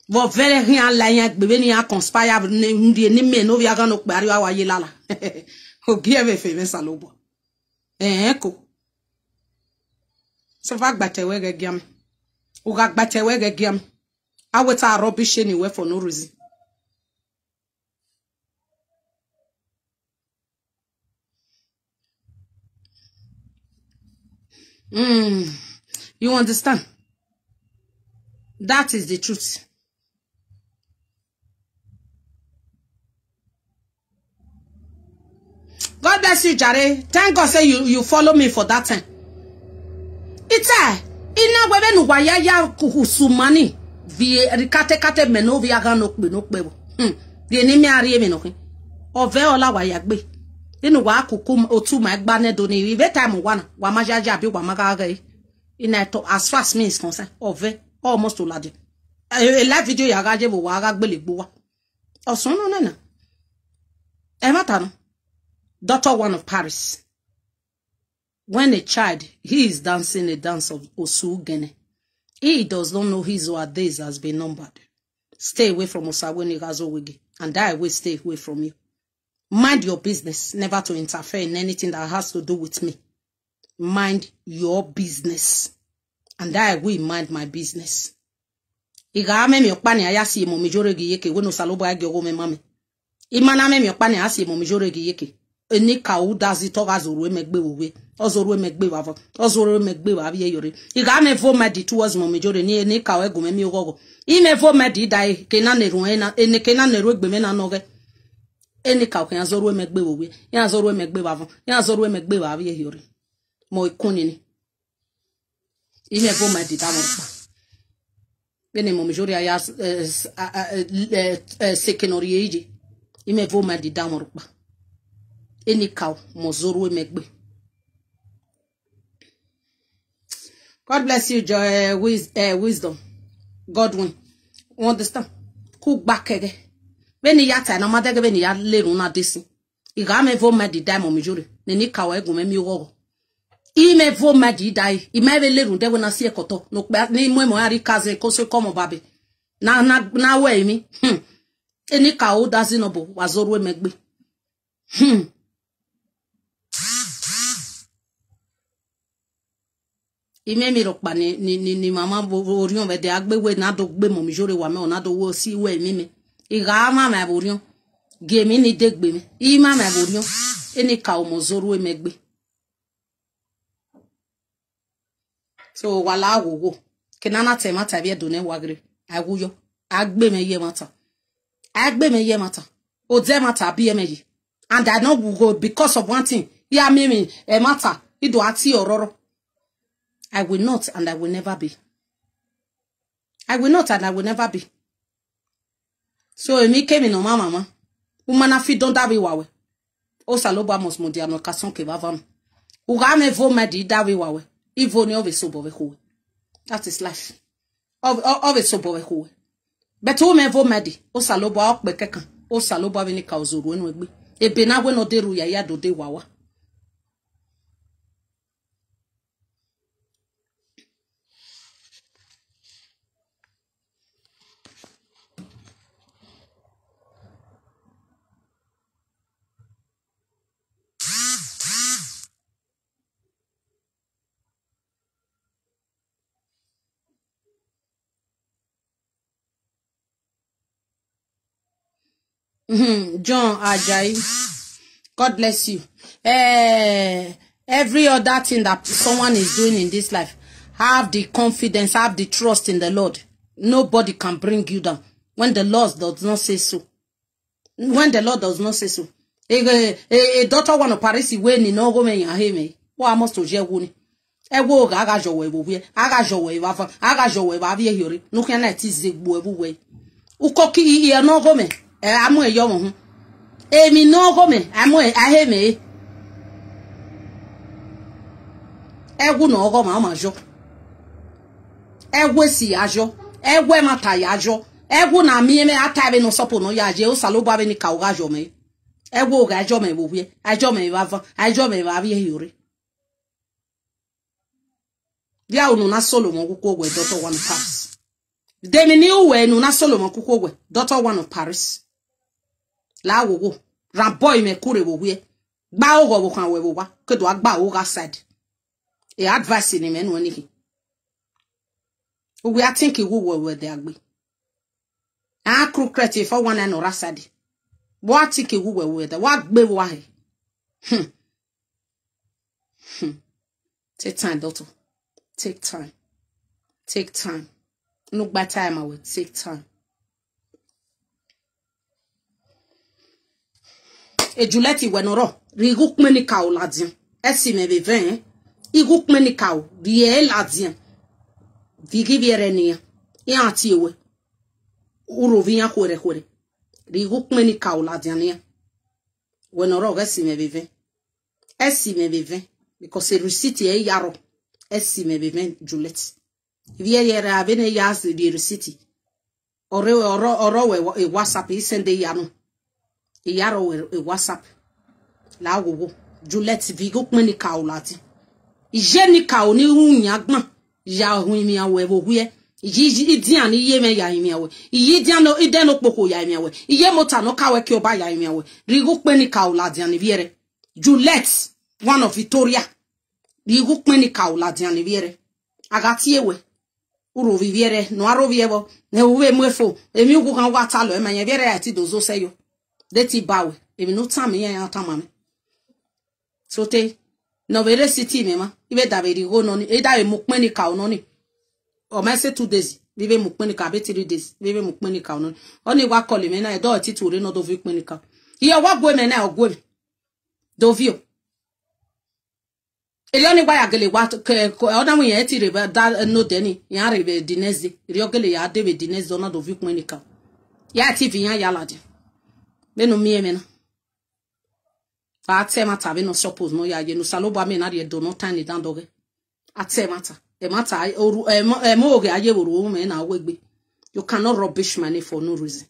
Vo vele rien la yan bebe ni a conspire ni me no via gan okpe ari wa ye lala. O give fe me salobo. Ko. So va gbate we gegiam. O ga gbate we gegiam. Aweta rubbish anywhere for no reason. You understand? That is the truth. God bless you, Jare. Thank God say you follow me for that time. It's ina webe nu waya ya kuhusumani vi kate meno vi aga no kbe. Di ni mi ari me no kin. Ove ola waya gbe. Inu wa kuku otu ma gba ne do ni we time wana wa majaja bi wa magaga ina to as far as me is concerned. Ove almost olade. A live video ya gaje bo wa ga gbele gbo wa. Osun no na. E mata no. Daughter one of Paris. When a child, he is dancing a dance of Osugene. He does not know his or her days has been numbered. Stay away from Osaweni Gazowigi, and I will stay away from you. Mind your business, never to interfere in anything that has to do with me. Mind your business, and I will mind my business. Igame mi okpani ayasi mo mijoregi yeke weno salobo agyogo me mame. Imana me mi okpani ayasi mo mijoregi yeke. Eni ka u dazi to gazoro emegbe owe. Ozoro emegbe wavo. Ozoro emegbe wa bi yore. Igame vo medi towards mo mijore ni eni ka we gume mi ogogo. Ime vo medi dai kena neru ena eni kena neru egbe me na noge. Eni ka o zoro emegbe owe. Ya zoro emegbe wavo. Ya zoro emegbe wa bi yore. Mo ikuni ni. Ime vo medi da mo pa. Bene mo mijore ya sekenori eji. Ime vo medi da mo pa. Any cow mozoro megbe. God bless you, joy, wisdom, Godwin. You understand? Who back again? When you yata na madege when you leru na disi. Iga me vo medi dai mo mijuri. Neni cow egu me miwogo. I me vo medi dai. I me ve leru de wena si ekoto. No ni mwe mo ari kaze kose komo babe. Na we mi. Any cow doesn't know wazoro megbe. Ime mi rokpa ni mama orion we de agbewe na do gbe mo mi jore wa me ona do wo si we mi me iga ma ma orion ge mi ni de gbe mi I ma ma orion eni ka o mo zoro e megbe so wala wo kenana te mata bi do ne wagre awuyo agbe me ye mata o de mata bi me yi and I know we go because of one thing ya me e mata ido ati ororo. I will not and I will never be. I will not and I will never be. So me came in on my mama. Umana fi don't that be wawe. O saloba mos modiano kason ke vavam. Uga me vo medi that be wawe. Ivo ni ove sobo ve hoe. That is life. Ove sobo ve hoe. But o me vo medi. O saloba ok bekekan. O saloba vini ka ozuru enu egbe. Ebe na we no deru ya do de wawa. John Ajayi, God bless you. Every other thing that someone is doing in this life, have the confidence, have the trust in the Lord. Nobody can bring you down when the Lord does not say so. When the Lord does not say so. A daughter one of Paris when ni no go me ya me. What must to je woni. E wo ga aga jowe bo we. Aga jowe ba fa. Aga jowe ba bi ehori. No kan na ti zegbu ebu we. Ukoki iye no go me. Amu eyo mo hu. Emi no go me. Amu ahe me. Egu no go ma jo. Egwe si ajo. Egwe mata ya ajo. Egu na mi me atabe no sopo no ya je o salobo abe ni ka o ga jo me. Egu ga jo me bo we. Ajo me ba fa. Ajo me ba bi ehori. Dia unu na solo mo kuko we daughter one pass. Demini uwe no na Solomon kuko daughter one of Paris. La wo ramboy me kure wo we. Ba o go kan we wo wa ke do agba o ga side. E advice ni me no ni ki. We are thinking we they agbe. A crew creative for one and or rasadi. What tiki we the what be why? Take time, daughter. Take time. Take time. Look by time I will take time. E Juliette wenoro. Riguk meni kao ladien. Esi me bevin. Iguk meni kao. Rie ladien. Vigi vierenia. Yanti we. Uro via kore. Riguk meni kao ladien. Wenoro esi me bevin. Esi me bevin. Because the receipt e yaro. Esi me bevin Juliette. Viere avene yas the receipt. Oro e WhatsApp he send yano. E yaro e WhatsApp. La wo Juliette Viguk meni kao ladien. Ijeni kao ni unyagma. Ya huimi awe wo hue. Idian iye me ya imi awe. Iye dian no ideno poko ya imi awe. Iye mota no kawe ki oba ya imi awe. Riguk meni kao ladien viere. Juliette one of Victoria. Riguk meni kao ladien viere. Agati ewe. Uro viviere no aro vievo. Ne uwe mwefo. Emi ugu kan watalo ema ye viere ati dozo seyo. Deti bawe. Emi no tami ya tamame. Sote no vere city mema. Ibe daveri go noni. Eda e mukmeni kao noni. O mese 2 days. Bibe mukmeni ka be 3 days. Bibe mukmeni kao noni. Oni wa koli mena e do ati ture no do mukmeni ka. Iye wa gwe mena o gwe. Dovio. Elioni wa yagele wa ona mu ye ti reba da no deni. Ya rebe dinezi. Riogele ya debe dinezi ona do mukmeni ka. Ya ti vi ya ladi. Beno mie mena. Atemata we no suppose no ya ye no salobo ame na de do no tani dan doge atemata e mata mo oge aye woro me na wegbe. You cannot rubbish money for no reason.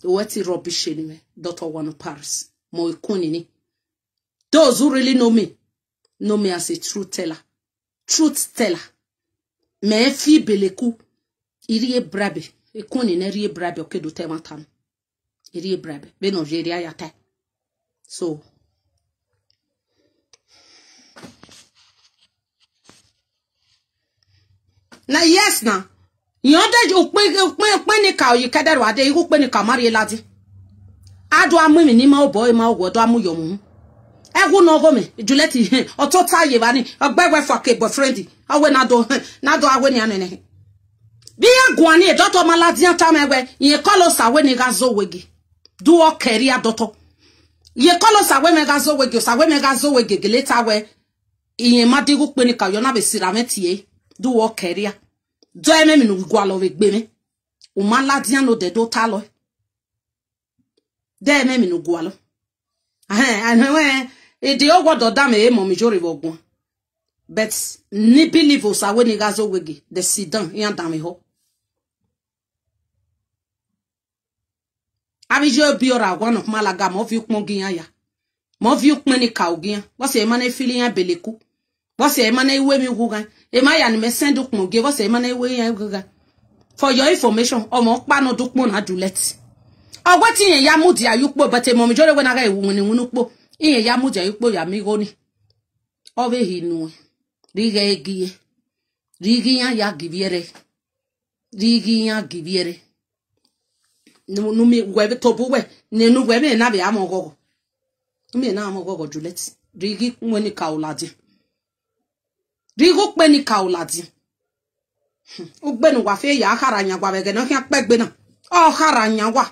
What is rubbish anyway? Daughter one of Paris mo ikunini. Those who really know me as a truth teller me fi beleku iriye brabe ikunini riye brabe okedo temata iriye brabe be no jeria yata. So, now yes now, yonder you when cow you cadder wade you when you camari ladi. I do a women in my boy my word amu yomu. I won't know me, Juliette, or total yevani, a bad for a boyfriend. I went not do I win any. Be a guani, daughter maladian time away, ye colors are when you got so wiggy. Do a career daughter. Ye kolo sa we mega zo we geleta we iye madigu pe ni ka yo na be sirametie do wo career do eme mi nu gwa lo we gbe me o ma ladian no de do ta lo de eme mi nu gwa lo we e de ogwodo da me e mo mi jori bogun but ni believe o sa we ni ga zo we ge de sidan yan da me ho Abijo biora one of Malaga mo vi ukmo giyan ya. Mo vi ukmeni ka ogiyan. What's a man feeling ya beleku? What's a man we mi gugan? E ma ya ni me send ukmo ge what's a man we ya gugan. For your information, omo pa no dukmo na Juliette. O what yen ya mudi ayukpo but e mo mi jore we na ga ewu ni wunukpo. Yen ya mudi ayukpo ya mi go ni. O be hinu. Riga egiye. Rigiyan ya giviere. Rigiyan giviere. No me webe topu we ne nu webe na be amogogo me na amogogo Juliette rigi nwani kauladi rigo pe ni kauladi ugbenu wa fe ya haranya gwa be no hia pegbe na o haranya wa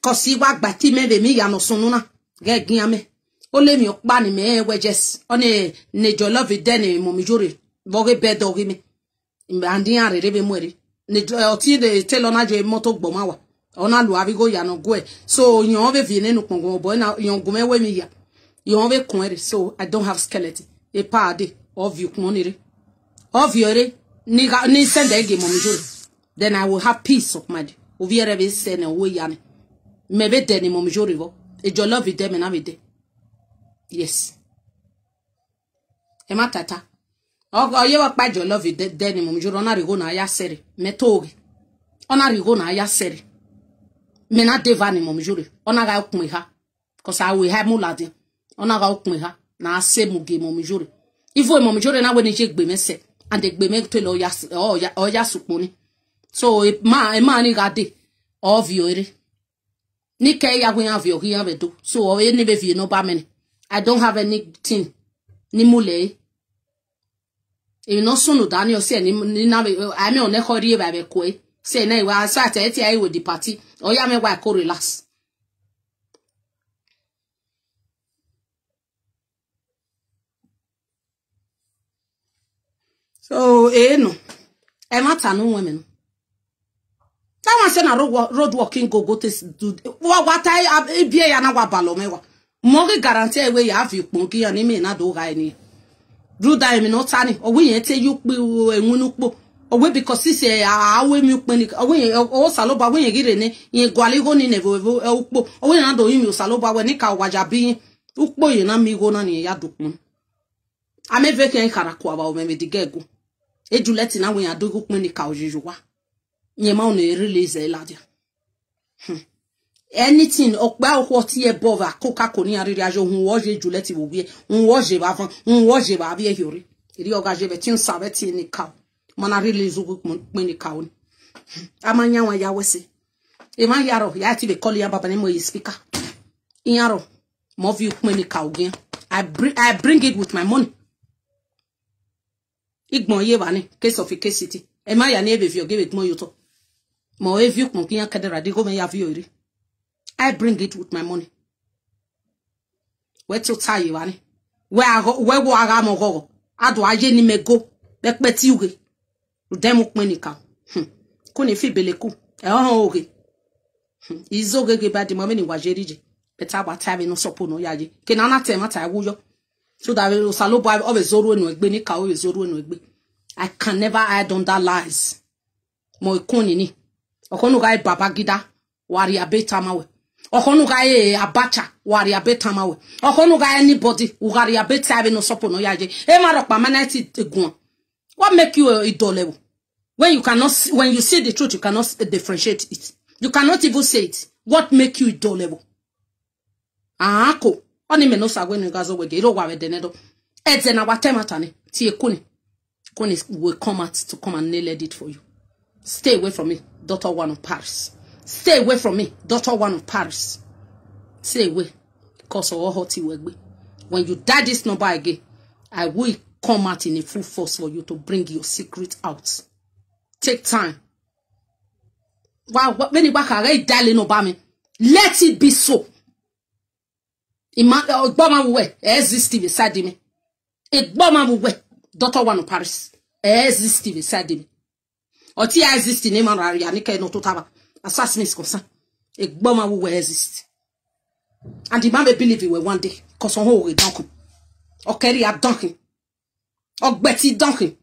kosi wa gba ti me be mi ya no sunu na gegin ame o le mi opa ni me wejes one ne jolove deni mo mi jore boge bedo gi mi andi are rebe mwere ne oti de telo na je moto gboma wa ona lu abigo ya no gwe so yon be vie nu kongo boy na yon gume we mi ya yon be kunere so I don't have skeleton e pa de of you kunere of yore ni send ege mo mi jore then I will have peace of mind oviere be se na wo ya ne me be de ni mo mi jore vo e jo love dem na be de yes e matata O ye wa pa jollof de ni mo juro na rigo na ya sere. Metoge. Ona rigo na ya sere. Me na deva ni mo jure. Ona ga okun ha. Cause I will have muladi. Ona ga okun ha. Na ase muge mo jure. Ifo mo jure na we ni je gbe mese. And the gbe me to lo ya suponi. So ma ni ga de. Of you. Ni ke ya gwen avio here we do. So any be no ba many. I don't have anything. Ni mule. E no sunu Daniel say ni na I me on e hori ba be ko e. Say na wa so ateti ai with the party. O ya me wa ko relax. So no. E mata no women. That one say na road walking go to do what I be ya na wa balo mewa. Mo guarantee we ya have you ponki ya ni me na do ga ni. Do that me no tani o we yen te you pe enwunu po o we because say awe mi pe ni o we o saloba we yen gire ni yen gwale go ni nevo o po o we na do yin mi o saloba we ni ka waja bi upo yen na mi go na ni ya dokun ameve ken karakwa ba o me digego ejuleti na we ya do go pe ni ka ojejuwa yen ma o na release e ladia anything okpa okwoti e bova koka koni ariri ajo hun woje juleti wo wie hun woje ba fan hun woje ba bi ehori iri ogaje be tin sabeti ni ka mana release go pe ni ka oni amanya wa ya wese e ma yaro ya ti be call ya baba ni mo speaker yaro mo vi pe ni ka ogen I bring it with my money igbon ye ba ni case of a case city e ma ya ni e be vi oge be mo yoto mo e vi kun kiyan kadara de go me ya vi ori I bring it with my money. Where to tie you, Annie? Where wo aga mo go? Ado aje ni mego. Bekbeti uge. Udemu kmenika. Kuni fi beleku. Oge. Izoge ge badi mame ni wajerije. Beta ba tabe no sopo no yaje. Ke na na tema ta wuyo. So that we salobo o be zoru enu egbe ni ka o be zoru enu egbe. I can never add on that lies. Mo ikuni ni. Okonu ga baba gida. Wari abeta mawe. Okonu ga abacha wari abeta mawe. Okonu ga anybody wari abeta abe no sopo no yaje. E ma ro pa manati egun. What make you idole? When you cannot when you see the truth you cannot differentiate it. You cannot even say it. What make you idole? Ko oni me no sagwe no gazo wege ro wa wedenedo. Eze na watematane ti ekuni. Kuni will come out to come and nail it for you. Stay away from me, daughter one of Paris. Stay away from me, daughter one of Paris. Stay away. Because of all hot wegbe. When you die this number again, I will come out in a full force for you to bring your secret out. Take time. When you back already dialing over me, let it be so. Obama will exist beside me. Obama will daughter one of Paris. Exist beside me. Or ti exist in name and Yanika no totaba. Assassin is concerned. A bomber will exist. And the man may believe it will one day. Cause on hold donkey. Or carry a donkey. Or Betty donkey.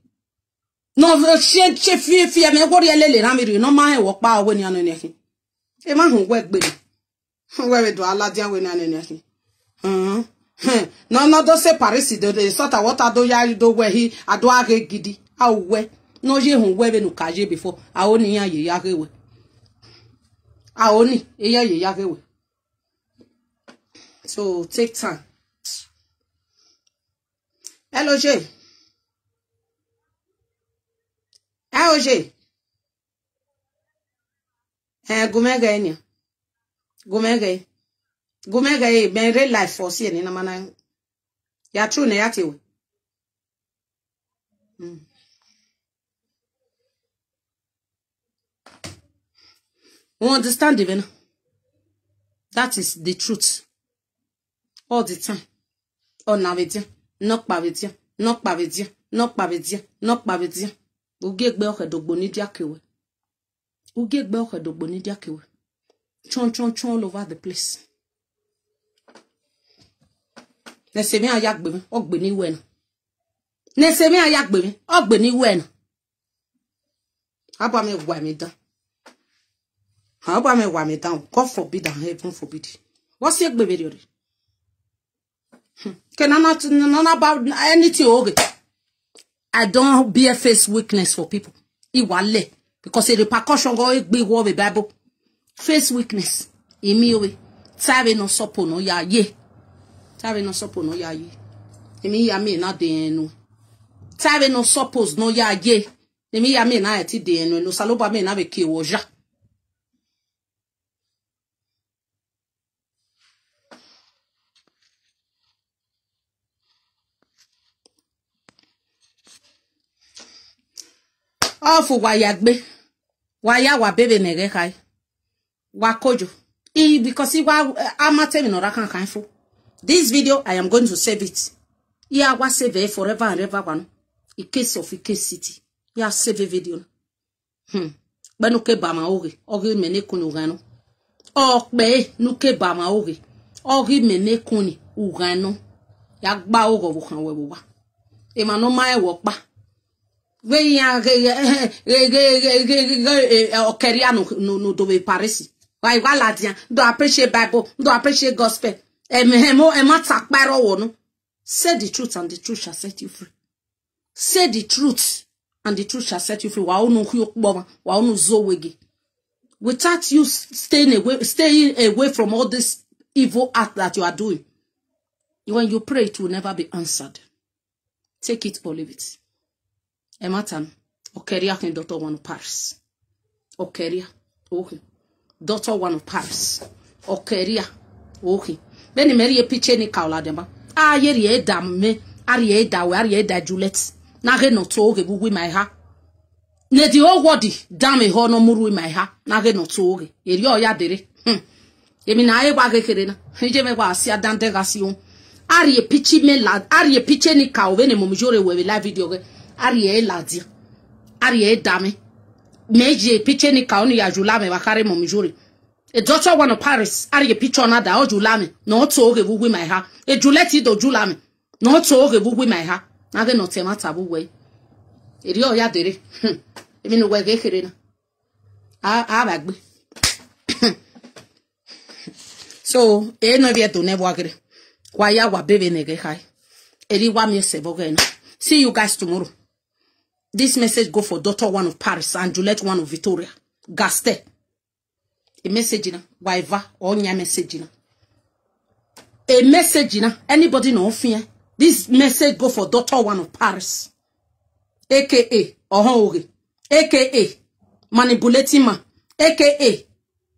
No, she fear me. What you lele ramiri. No man walk by when you're anything. A man who work baby. Where do Allah deal when you're anything? No, don't say Paris. The sort of what I do ya do where he I do a giddy. How where? No, je who wewe no kaje before. I only ya ye yagewe. I only ye yagewe. So take time. Hello, J. Hello, J. Gumega enya. Gumega. Gumega ben real life for see ni na mana. Ya true na ya tewe. We understand even. That is the truth. All the time. Oh, navedia. Knock pavedia. Knock pavedia. Knock pavedia. Knock pavedia. Ugegbe okedogbo ni diakewe. Ugegbe okedogbo ni diakewe. Chon all over the place. Nesemi ayagbe mi. Ogbe ni wena. Nesemi ayagbe mi. Ogbe ni wena. Aba me wa me down. Aba me wa me down. God forbid and heaven forbid. What's your baby? Can I not about anything? Okay. I don't bear face weakness for people. Iwale. Because the repercussion go a big war with Bible. Face weakness. Imi Tabe no sopo no ya ye. Tabe no sopo no ya ye. Emi ya me na de no. Tabe no suppose no ya ye. Emi ya me na eti de no. No saloba me na be ki woja. Ofu wayagbe. Waya wa bebe nege kai. Wakojo. Because I'm telling you, I can't. This video, I am going to save it. Yeah, I save it forever and ever. One, in case of Ike City. Yeah, save a video. But no ke bama ogi mene kuni ugano. Be no ke bama ogi mene kuni ugano. Ya gba ogo wukan wewa. Ema no mae wokba. We ya okeria no do Paris. Why Galadian do appreciate Bible, do appreciate gospel. Say the truth and the truth shall set you free. Say the truth and the truth shall set you free. Without you staying away from all this evil act that you are doing. When you pray, it will never be answered. Take it or leave it. Ematan, Okeria can daughter one of Paris. Okeria, okay. Daughter one of Paris. Okeria, okay. Then Mary a pitch any cowladema. Ah, ye damn me. Arie da, where ye da Juliet. Nage no toge with my ha. Ne the old wadi, damn a honor muru in my ha. Nage no toge. Yo ya dere. Emina e wage kerena. Hijeme was ya dante gassion. Arie pitchy me lad. Arie pitch any cow when a mumjure we live video. Arie ladia. Arie dame. Meje pitche ni kaoni ya julame wakare momijuri. A daughter one of Paris, Arie pitch on ada o julame, no toge wuwi my ha. A Juleti do julame, no toge wuwi my ha. Nage no tema tabu way. Irio ya dere. Even no wege kerena. Bagbe. So, no via to never agree. Why ya wa baby nege high. Eri wa me sebogen. See you guys tomorrow. This message go for daughter one of Paris and Juliet one of Victoria. Gaste. A message na. Waiva. Onya message na. A message na. Anybody no fear. This message go for daughter one of Paris. AKA. Ohoge. AKA. Manipulating man. AKA.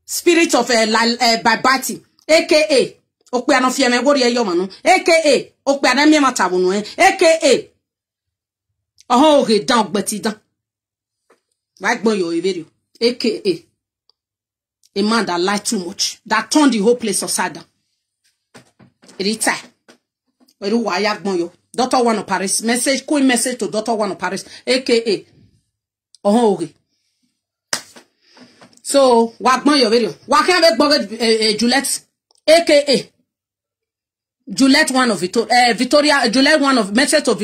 Spirit of babating. AKA. Okwe no fear me wori e yoma no. AKA. Okwe adamie matabu no. AKA. Oh, okay, down, but it down. Right, boy, your video. AKA a man that lied too much, that turned the whole place upside down. Retire. Daughter one of Paris. Message, cool message to daughter one of Paris. AKA. Oh, okay. So, what your video? What can I make Juliet? AKA. Juliet one of Victoria, Juliet one of message to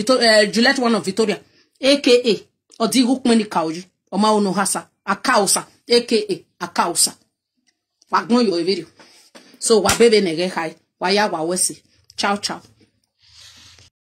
Juliet one of Victoria. AKA Odigu Kmeni Kauji, Oma no Hasa, a causa, AKA a causa. Wagno your video. So, wa baby nege high, wa ya wa wesi. Ciao, ciao.